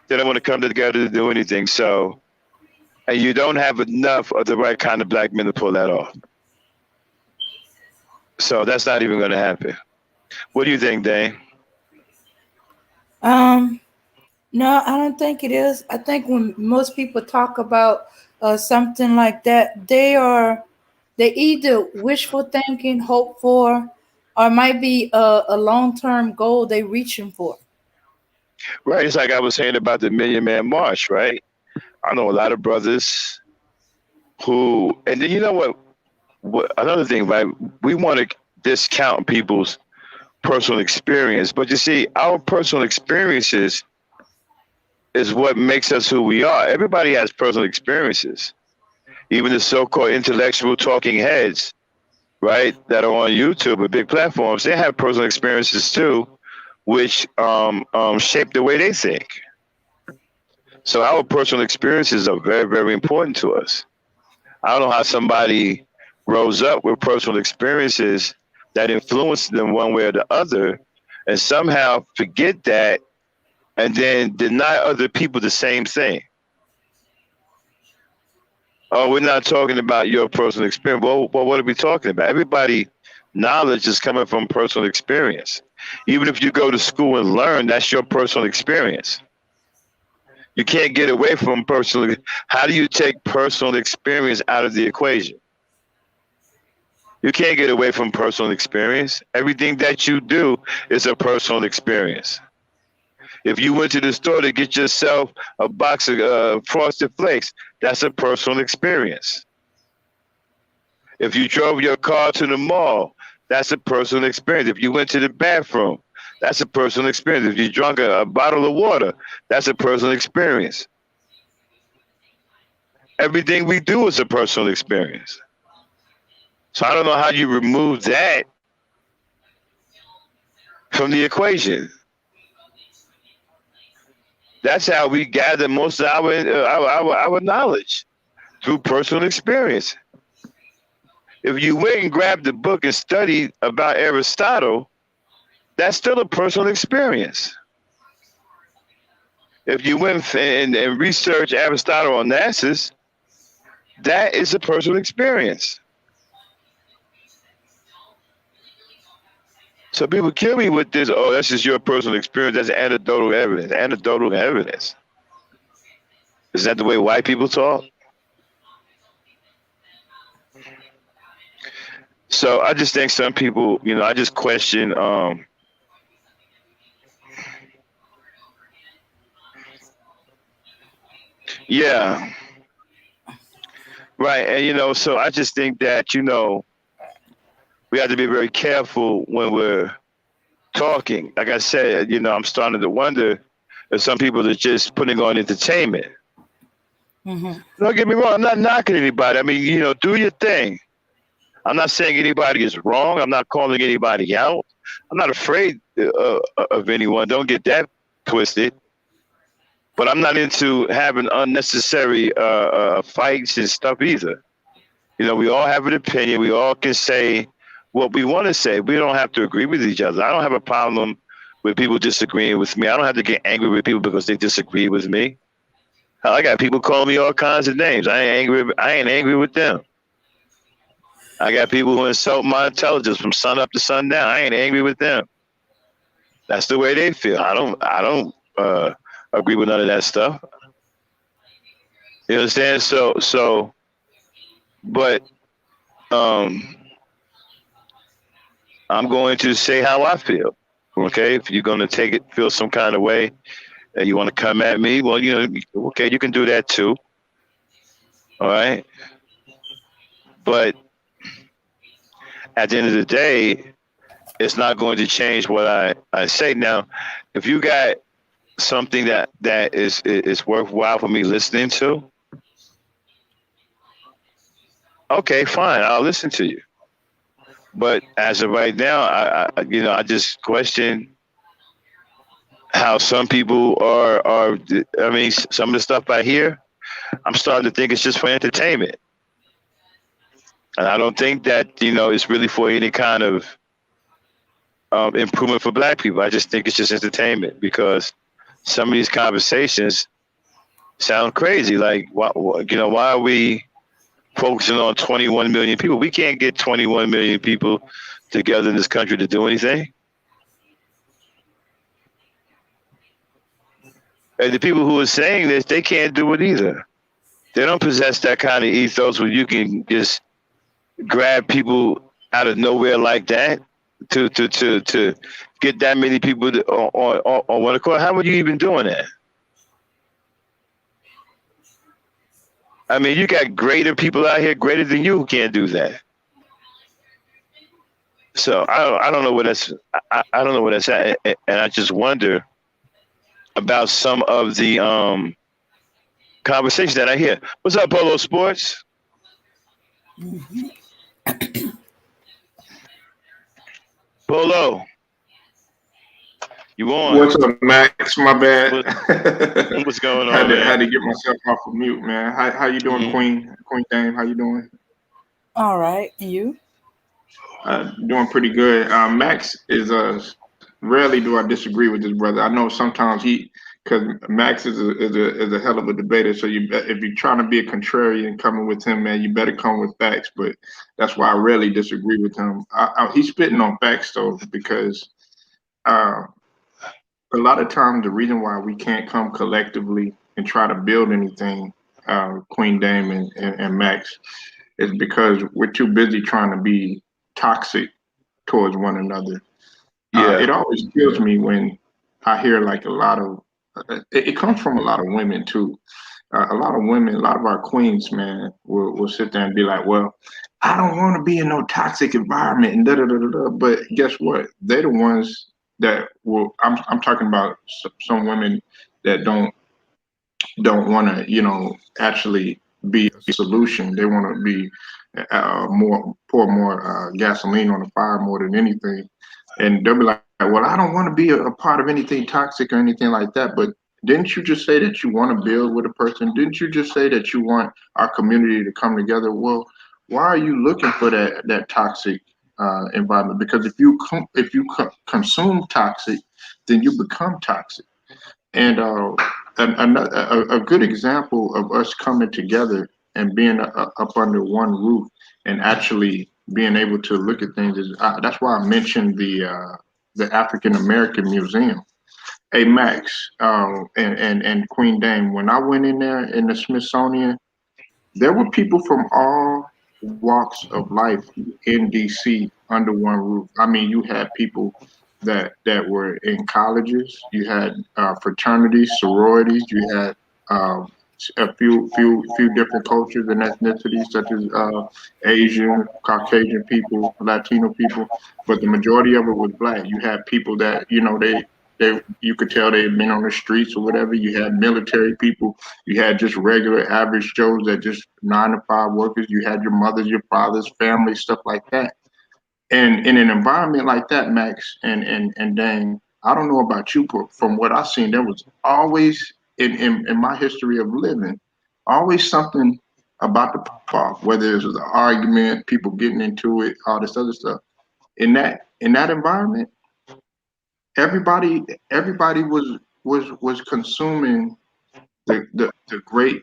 Speaker 1: They don't want to come together to do anything. So, and you don't have enough of the right kind of black men to pull that off. So that's not even going to happen. What do you think, Dane?
Speaker 2: No, I don't think it is. I think when most people talk about something like that, they either wishful thinking, hope for, or might be a long-term goal they reaching for.
Speaker 1: Right. It's like I was saying about the Million Man March, right? I know a lot of brothers who, and then you know what another thing, right? We want to discount people's personal experience, but you see, our personal experiences is what makes us who we are. Everybody has personal experiences. Even the so-called intellectual talking heads, right, that are on YouTube or big platforms, they have personal experiences too, which shape the way they think. So our personal experiences are very, very important to us. I don't know how somebody grows up with personal experiences that influence them one way or the other, and somehow forget that and then deny other people the same thing. Oh, we're not talking about your personal experience. Well, what are we talking about? Everybody, knowledge is coming from personal experience. Even if you go to school and learn, that's your personal experience. You can't get away from personal. How do you take personal experience out of the equation? You can't get away from personal experience. Everything that you do is a personal experience. If you went to the store to get yourself a box of frosted flakes, that's a personal experience. If you drove your car to the mall, that's a personal experience. If you went to the bathroom, that's a personal experience. If you drank a bottle of water, that's a personal experience. Everything we do is a personal experience. So I don't know how you remove that from the equation. That's how we gather most of our knowledge through personal experience. If you went and grabbed the book and studied about Aristotle, that's still a personal experience. If you went and researched Aristotle on Onassis, that is a personal experience. So people kill me with this, oh, that's just your personal experience. That's anecdotal evidence. Anecdotal evidence. Is that the way white people talk? So I just think some people, I just question yeah. Right. And so I just think that, we have to be very careful when we're talking. Like I said, I'm starting to wonder if some people are just putting on entertainment.
Speaker 2: Mm-hmm.
Speaker 1: Don't get me wrong, I'm not knocking anybody. I mean, do your thing. I'm not saying anybody is wrong. I'm not calling anybody out. I'm not afraid of anyone. Don't get that twisted. But I'm not into having unnecessary fights and stuff either. We all have an opinion. We all can say what we want to say. We don't have to agree with each other. I don't have a problem with people disagreeing with me. I don't have to get angry with people because they disagree with me. I got people calling me all kinds of names. I ain't angry. I ain't angry with them. I got people who insult my intelligence from sun up to sundown. I ain't angry with them. That's the way they feel. I don't agree with none of that stuff. You understand? But um, I'm going to say how I feel. Okay, if you're going to feel some kind of way, and you want to come at me, well, okay, you can do that too. All right, but at the end of the day, it's not going to change what I say. Now, if you got something that is worthwhile for me listening to, okay, fine, I'll listen to you. But as of right now, I just question how some people are. I mean, some of the stuff I hear, I'm starting to think it's just for entertainment, and I don't think that it's really for any kind of improvement for Black people. I just think it's just entertainment because some of these conversations sound crazy. Like, why are we focusing on 21 million people? We can't get 21 million people together in this country to do anything. And the people who are saying this, they can't do it either. They don't possess that kind of ethos where you can just grab people out of nowhere like that to get that many people on one accord. How are you even doing that? I mean, you got greater people out here, greater than you, who can't do that. So I don't know what that's I don't know what that's at, and I just wonder about some of the conversations that I hear. What's up, Polo Sports?
Speaker 2: Mm-hmm.
Speaker 1: Polo, you on?
Speaker 3: What's up, Max? My bad.
Speaker 1: What's going
Speaker 3: had
Speaker 1: on,
Speaker 3: to
Speaker 1: man?
Speaker 3: had to get myself off of mute, man. How you doing,
Speaker 1: Mm-hmm.
Speaker 3: Queen Dame? How you doing?
Speaker 2: All right, and you?
Speaker 3: Doing pretty good. Max is rarely do I disagree with this brother. I know sometimes he because Max is a hell of a debater. So if you're trying to be a contrarian coming with him, man, you better come with facts. But that's why I rarely disagree with him. He's spitting on facts though, because uh, a lot of times the reason why we can't come collectively and try to build anything, Queen Dame and Max, is because we're too busy trying to be toxic towards one another.
Speaker 1: Yeah.
Speaker 3: It always kills me when I hear like a lot of it comes from a lot of women too. A lot of women, a lot of our queens, man, will sit there and be like, "Well, I don't want to be in no toxic environment," and da da da da da. But guess what? They're the ones that will. I'm talking about some women that don't want to, actually be a solution. They want to be more pour more gasoline on the fire more than anything. And they'll be like, "Well, I don't want to be a part of anything toxic or anything like that." But didn't you just say that you want to build with a person? Didn't you just say that you want our community to come together? Well, why are you looking for that toxic environment? Because if you consume toxic, then you become toxic. And a good example of us coming together and being up under one roof and actually being able to look at things is that's why I mentioned the African American Museum. Hey Max, and Queen Dame. When I went in there in the Smithsonian, there were people from all walks of life in DC under one roof. I mean, you had people that were in colleges, you had fraternities, sororities, you had uh, a few different cultures and ethnicities, such as Asian, Caucasian people, Latino people, but the majority of it was black. You had people that they you could tell they had been on the streets or whatever. You had military people, you had just regular average Joes that just 9 to 5 workers. You had your mothers, your fathers, family, stuff like that. And in an environment like that, Max and Dane, I don't know about you, but from what I've seen, there was always in my history of living, always something about the park, whether it was an argument, people getting into it, all this other stuff. In that environment, everybody everybody was consuming the great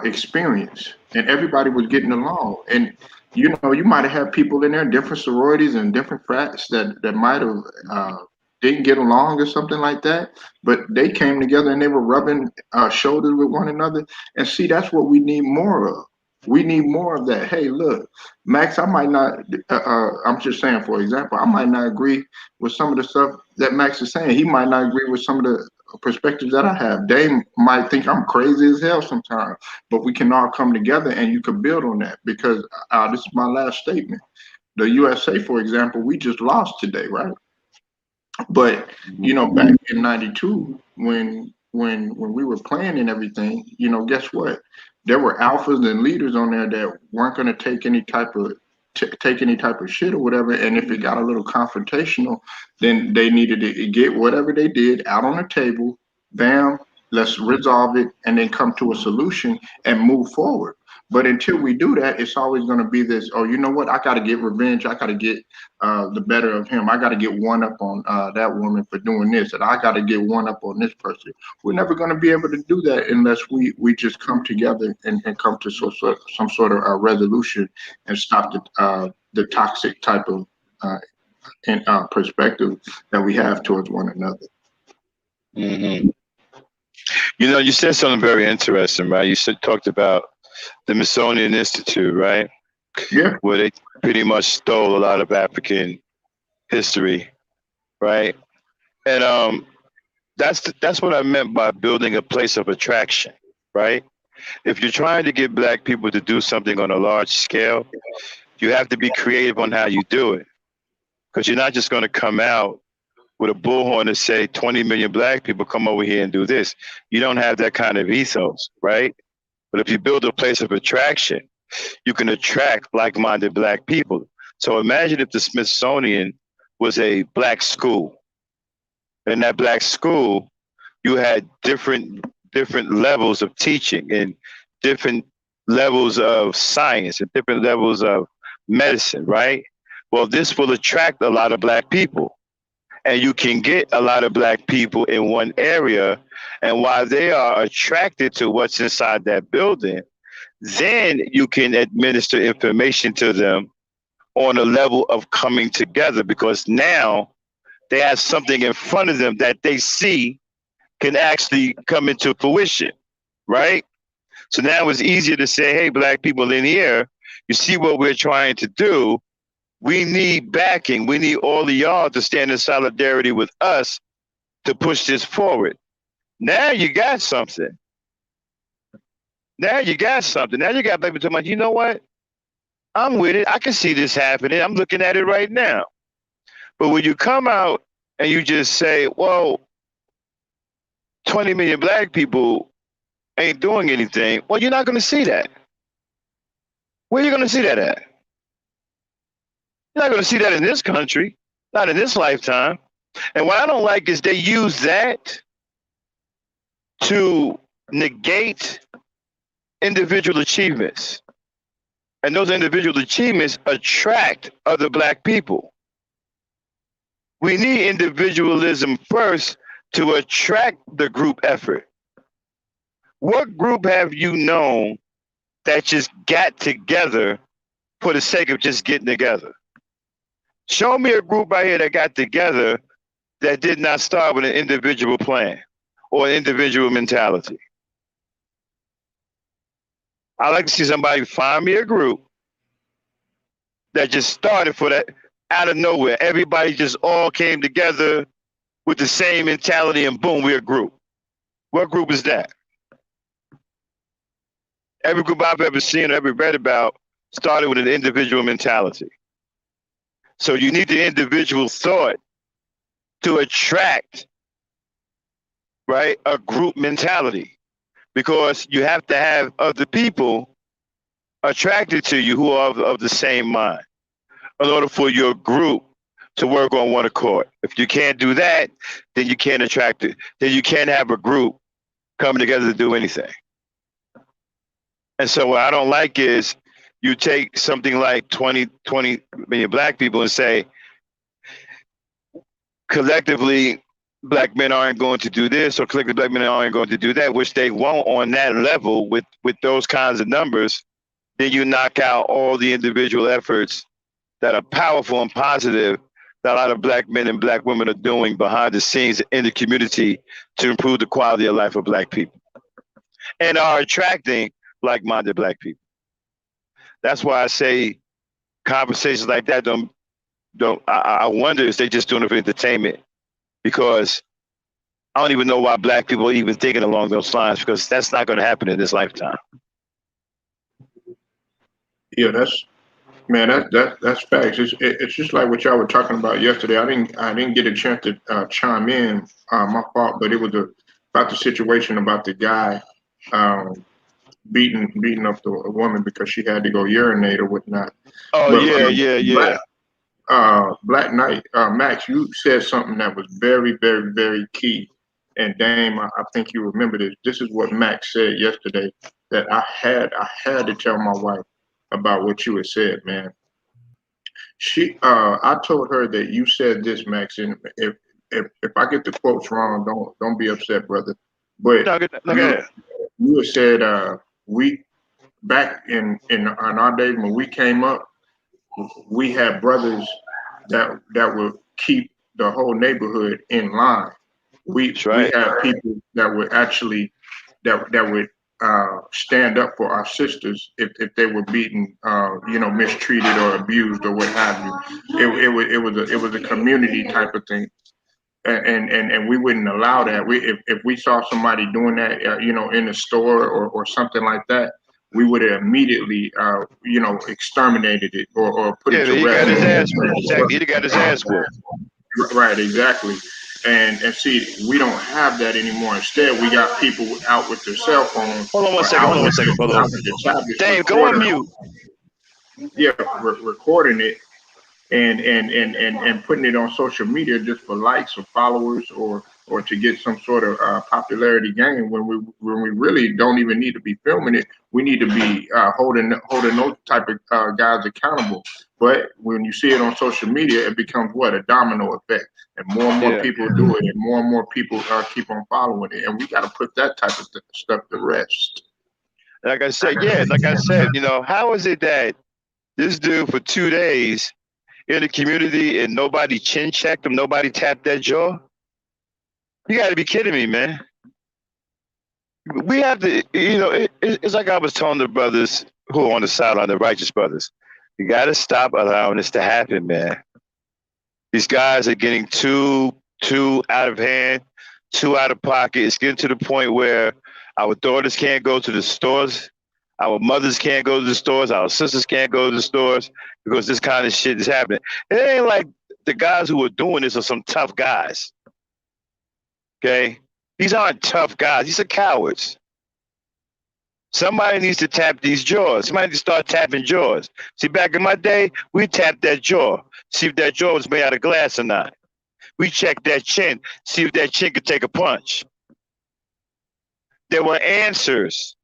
Speaker 3: experience, and everybody was getting along. And you might have had people in there, different sororities and different frats that might have didn't get along or something like that, but they came together and they were rubbing shoulders with one another. And see, that's what we need more of. We need more of that. Hey, look, Max, I might not. I'm just saying, for example, I might not agree with some of the stuff that Max is saying. He might not agree with some of the perspectives that I have. They might think I'm crazy as hell sometimes, but we can all come together and you can build on that. Because this is my last statement. The USA, for example, we just lost today, right? But back in '92, when we were playing and everything, guess what? There were alphas and leaders on there that weren't going to take any type of shit or whatever. And if it got a little confrontational, then they needed to get whatever they did out on the table. Bam, let's resolve it and then come to a solution and move forward. But until we do that, it's always going to be this. Oh, you know what? I got to get revenge. I got to get the better of him. I got to get one up on that woman for doing this, and I got to get one up on this person. We're never going to be able to do that unless we just come together and come to some sort of resolution and stop the toxic type of perspective that we have towards one another.
Speaker 1: Hmm. You said something very interesting, right? You talked about the Smithsonian Institute, right?
Speaker 3: Yeah.
Speaker 1: Where they pretty much stole a lot of African history, right? And that's what I meant by building a place of attraction, right? If you're trying to get black people to do something on a large scale, you have to be creative on how you do it. Because you're not just going to come out with a bullhorn and say 20 million black people come over here and do this. You don't have that kind of ethos, right? But if you build a place of attraction, you can attract like-minded black people. So imagine if the Smithsonian was a black school. In that black school, you had different levels of teaching and different levels of science and different levels of medicine, right? Well, this will attract a lot of black people. and you can get a lot of black people in one area, and while they are attracted to what's inside that building, then you can administer information to them on a level of coming together, because now they have something in front of them that they see can actually come into fruition, right? So now it's easier to say, hey, black people in here, you see what we're trying to do. We need backing. We need all of y'all to stand in solidarity with us to push this forward. Now you got something. Now you got something. Now you got people talking about, you know what? I'm with it. I can see this happening. I'm looking at it right now. But when you come out and you just say, well, 20 million black people ain't doing anything, well, you're not going to see that. Where are you going to see that at? You're not going to see that in this country, not in this lifetime. And what I don't like is they use that to negate individual achievements. And those individual achievements attract other black people. We need individualism first to attract the group effort. What group have you known that just got together for the sake of just getting together? Show me a group out here that got together that did not start with an individual plan or an individual mentality. I'd like to see somebody find me a group that just started for that out of nowhere. Everybody just all came together with the same mentality and boom, we're a group. What group is that? Every group I've ever seen or ever read about started with an individual mentality. So you need the individual thought to attract, right, a group mentality, because you have to have other people attracted to you who are of the same mind in order for your group to work on one accord. If you can't do that, then you can't attract it. Then you can't have a group coming together to do anything. And so what I don't like is you take something like 20 million black people and say, collectively, black men aren't going to do this, or collectively black men aren't going to do that, which they won't on that level with those kinds of numbers. Then you knock out all the individual efforts that are powerful and positive that a lot of black men and black women are doing behind the scenes in the community to improve the quality of life of black people and are attracting like-minded black people. That's why I say conversations like that I wonder if they're just doing it for entertainment, because I don't even know why black people are even thinking along those lines, because that's not going to happen in this lifetime.
Speaker 3: Yeah, that's facts. It's just like what y'all were talking about yesterday. I didn't get a chance to chime in. My fault, but it was about the situation about the guy beating up the woman because she had to go urinate or whatnot.
Speaker 1: Oh,
Speaker 3: but,
Speaker 1: yeah.
Speaker 3: Black Knight, Max, you said something that was very, very, very key. And Dame, I think you remember this. This is what Max said yesterday that I had to tell my wife about what you had said, man. I told her that you said this, Max, and if I get the quotes wrong, don't be upset, brother. But you had said we back in our days when we came up, we had brothers that would keep the whole neighborhood in line. We had people that would actually that would stand up for our sisters if they were beaten, mistreated or abused or what have you. It was a community type of thing, and we wouldn't allow that. If we saw somebody doing that, in the store or something like that, we would have immediately, exterminated it or put it to rest.
Speaker 1: He got his ass whooped.
Speaker 3: Right, exactly. And see, we don't have that anymore. Instead, we got people out with their cell phones.
Speaker 1: Hold on one second, brother. Dave, go on mute.
Speaker 3: Yeah, recording it and putting it on social media just for likes or followers or or to get some sort of popularity gain when we really don't even need to be filming it. We need to be holding those type of guys accountable. But when you see it on social media, it becomes what, a domino effect, and more
Speaker 1: Yeah.
Speaker 3: people do it, and more people keep on following it, and we got to put that type of stuff to rest.
Speaker 1: Like I said, yeah, like I said, how is it that this dude for 2 days in the community and nobody chin checked him, nobody tapped that jaw? You got to be kidding me, man. We have to, it's like I was telling the brothers who are on the sideline, the righteous brothers. You got to stop allowing this to happen, man. These guys are getting too out of hand, too out of pocket. It's getting to the point where our daughters can't go to the stores. Our mothers can't go to the stores. Our sisters can't go to the stores because this kind of shit is happening. It ain't like the guys who are doing this are some tough guys. Okay? These aren't tough guys. These are cowards. Somebody needs to tap these jaws. Somebody needs to start tapping jaws. See, back in my day, we tapped that jaw. See if that jaw was made out of glass or not. We checked that chin. See if that chin could take a punch. There were answers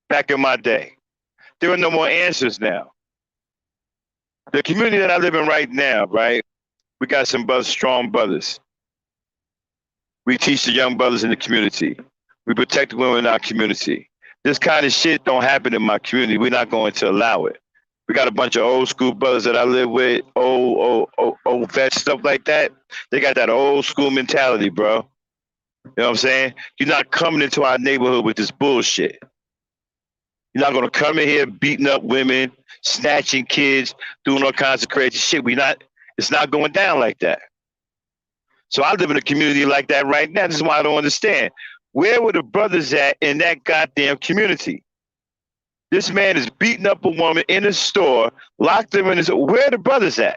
Speaker 1: back in my day. There are no more answers now. The community that I live in right now, right? We got some strong brothers. We teach the young brothers in the community. We protect the women in our community. This kind of shit don't happen in my community. We're not going to allow it. We got a bunch of old school brothers that I live with, old vets, stuff like that. They got that old school mentality, bro. You know what I'm saying? You're not coming into our neighborhood with this bullshit. You're not gonna come in here beating up women, snatching kids, doing all kinds of crazy shit. It's not going down like that. So I live in a community like that right now. This is why I don't understand. Where were the brothers at in that goddamn community? This man is beating up a woman in a store, locked him in his. Where are the brothers at?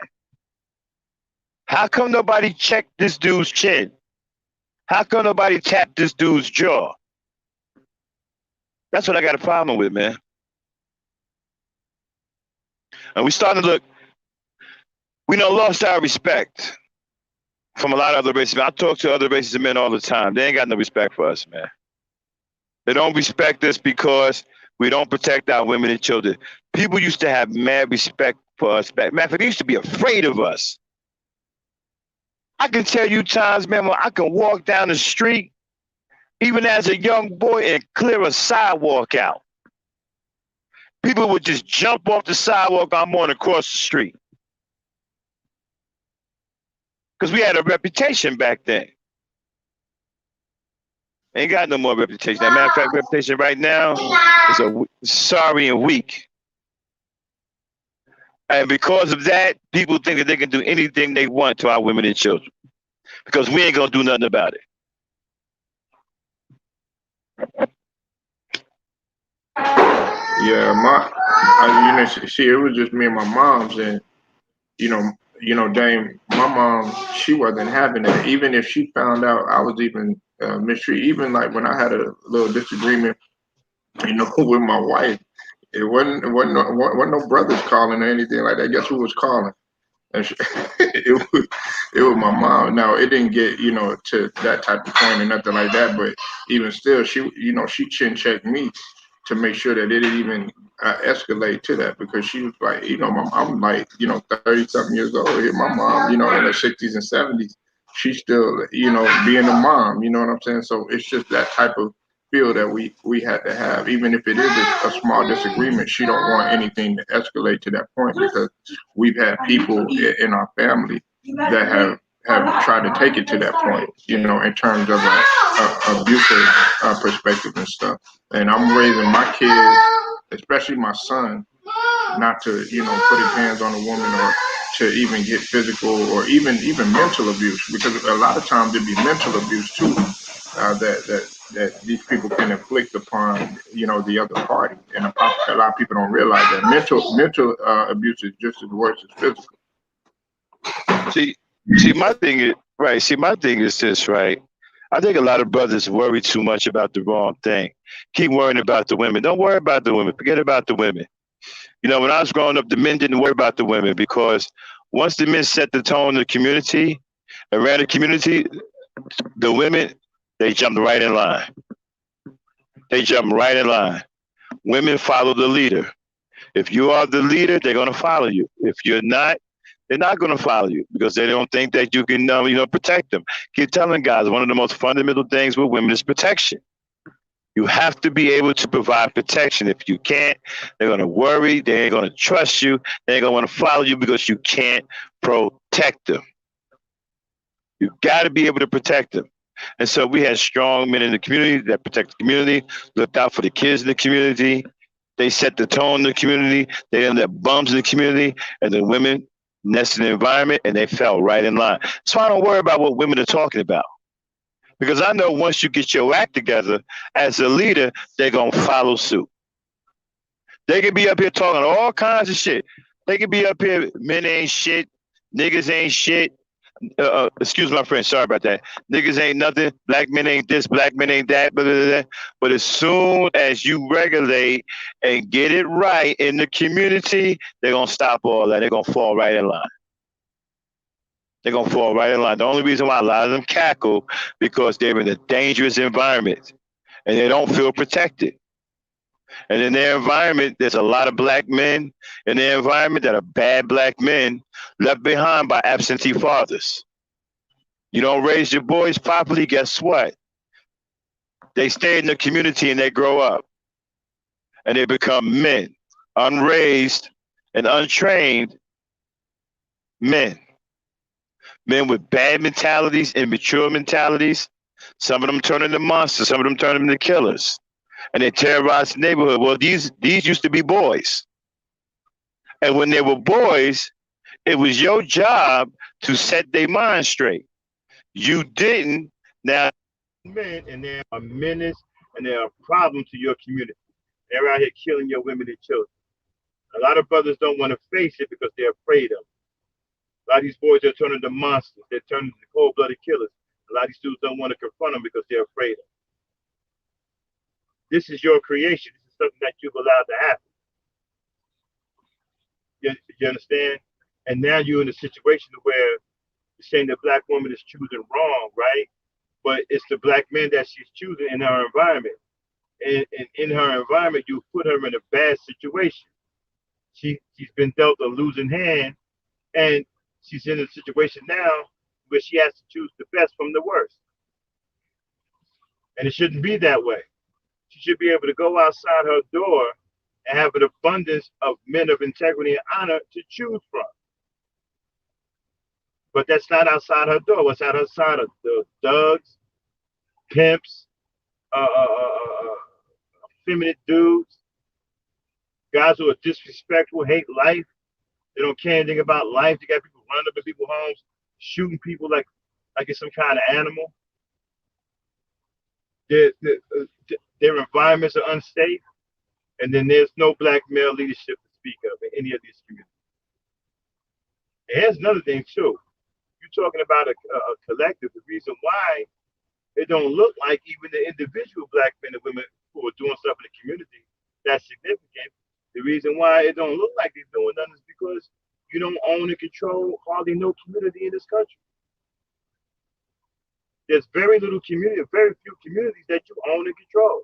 Speaker 1: How come nobody checked this dude's chin? How come nobody tapped this dude's jaw? That's what I got a problem with, man. And we starting to look, we done lost our respect from a lot of other races. I talk to other races of men all the time. They ain't got no respect for us, man. They don't respect us because we don't protect our women and children. People used to have mad respect for us back. Matter of fact, they used to be afraid of us. I can tell you times, man, when I can walk down the street, even as a young boy, and clear a sidewalk out. People would just jump off the sidewalk I'm on across the street. Because we had a reputation back then. Ain't got no more reputation. As a matter of fact, reputation right now is sorry and weak. And because of that, people think that they can do anything they want to our women and children. Because we ain't gonna do nothing about it.
Speaker 3: Yeah, see, it was just me and my mom's, and Dame, my mom, she wasn't having it. Even if she found out I was even mistreated, even like when I had a little disagreement, with my wife, it wasn't no brothers calling or anything like that. Guess who was calling? And it was my mom. Now it didn't get to that type of point or nothing like that, but even still, she chin checked me to make sure that it didn't even escalate to that, because she was like, I'm like 30 something years old. Here, my mom, in her 60s and 70s, she's still being a mom. You know what I'm saying? So it's just that type of feel that we had to have, even if it is a small disagreement. She don't want anything to escalate to that point, because we've had people in our family that have tried to take it to that point, in terms of a abusive perspective and stuff. And I'm raising my kids, especially my son, not to put his hands on a woman, or to even get physical, or even mental abuse, because a lot of times it be mental abuse too, that these people can inflict upon the other party. And a lot of people don't realize that mental abuse is just as worse as physical.
Speaker 1: See, my thing is right. See, my thing is this, right? I think a lot of brothers worry too much about the wrong thing. Keep worrying about the women. Don't worry about the women. Forget about the women. When I was growing up, the men didn't worry about the women, because once the men set the tone in the community and ran the community, the women They jumped right in line. They jumped right in line. Women follow the leader. If you are the leader, they're going to follow you. If you're not, they're not going to follow you because they don't think that you can, protect them. Keep telling guys, one of the most fundamental things with women is protection. You have to be able to provide protection. If you can't, they're going to worry. They ain't going to trust you. They ain't going to want to follow you because you can't protect them. You got to be able to protect them. And so we had strong men in the community that protect the community, looked out for the kids in the community. They set the tone in the community. They ended up bums in the community, and the women nested in the environment, and they fell right in line. So I don't worry about what women are talking about. Because I know once you get your act together as a leader, they're going to follow suit. They can be up here talking all kinds of shit. They can be up here, men ain't shit, niggas ain't shit. Excuse my French, sorry about that. Niggas ain't nothing, black men ain't this, black men ain't that, blah, blah, blah. But as soon as you regulate and get it right in the community, they're going to stop all that. They're going to fall right in line. They're going to fall right in line. The only reason why a lot of them cackle because they're in a dangerous environment and they don't feel protected. And in their environment, there's a lot of black men in their environment that are bad black men left behind by absentee fathers. You don't raise your boys properly, guess what? They stay in the community and they grow up. And they become men, unraised and untrained men. Men with bad mentalities, immature mentalities. Some of them turn into monsters. Some of them turn into killers. And they terrorize the neighborhood. Well, these used to be boys. And when they were boys, it was your job to set their mind straight. You didn't. Now, men, and they are menace, and they are a problem to your community. They're out here killing your women and children. A lot of brothers don't want to face it because they're afraid of it. A lot of these boys are turning into monsters. They're turning into cold-blooded killers. A lot of these dudes don't want to confront them because they're afraid of them. This is your creation. This is something that you've allowed to happen. You understand? And now you're in a situation where you're saying the black woman is choosing wrong, right? But it's the black man that she's choosing in her environment. And in her environment, you put her in a bad situation. She's been dealt a losing hand, and she's in a situation now where she has to choose the best from the worst. And it shouldn't be that way. She should be able to go outside her door and have an abundance of men of integrity and honor to choose from. But that's not outside her door. What's outside of the thugs, pimps, effeminate dudes, guys who are disrespectful, hate life. They don't care anything about life. They got people running up in people's homes, shooting people like it's some kind of animal. Their environments are unsafe, and then there's no black male leadership to speak of in any of these communities. And here's another thing too. You're talking about a collective. The reason why it don't look like even the individual black men and women who are doing stuff in the community that's significant. The reason why it don't look like they're doing nothing is because you don't own and control hardly no community in this country. There's very little community, very few communities that you own and control.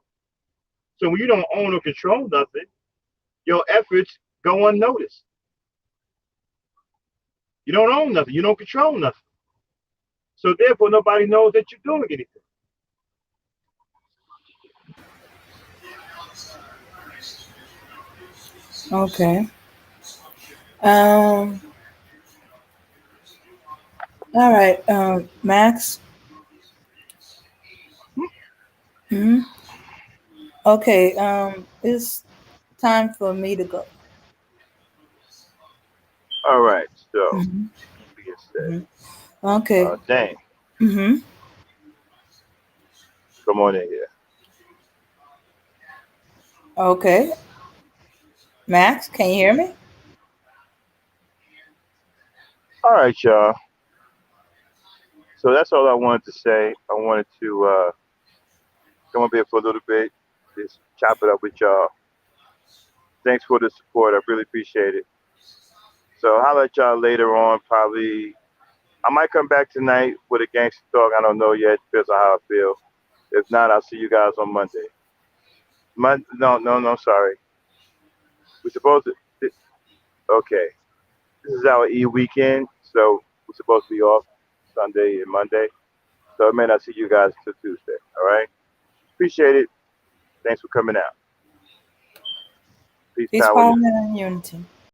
Speaker 1: So when you don't own or control nothing, your efforts go unnoticed. You don't own nothing. You don't control nothing. So therefore, nobody knows that you're doing anything.
Speaker 2: Okay. Um. All right. Max. Hmm. Okay. It's time for me to go.
Speaker 1: All right. So,
Speaker 2: Hmm.
Speaker 1: being said,
Speaker 2: Okay.
Speaker 1: Dane,
Speaker 2: Hmm.
Speaker 1: come on in here.
Speaker 2: Okay. Max, can you hear me?
Speaker 1: All right, y'all. So that's all I wanted to say. I wanted to come up here for a little bit, just chop it up with y'all. Thanks for the support. I really appreciate it. So I'll let y'all later on. Probably I might come back tonight with a gangster talk. I don't know yet. Depends on how I feel. If not, I'll see you guys on Monday. No, sorry. We're supposed to. Okay, this is our weekend, so we're supposed to be off Sunday and Monday. So I may not see you guys till Tuesday. All right. Appreciate it. Thanks for coming out. Peace,
Speaker 2: Peace,
Speaker 1: power,
Speaker 2: power,
Speaker 1: unity.
Speaker 2: and unity.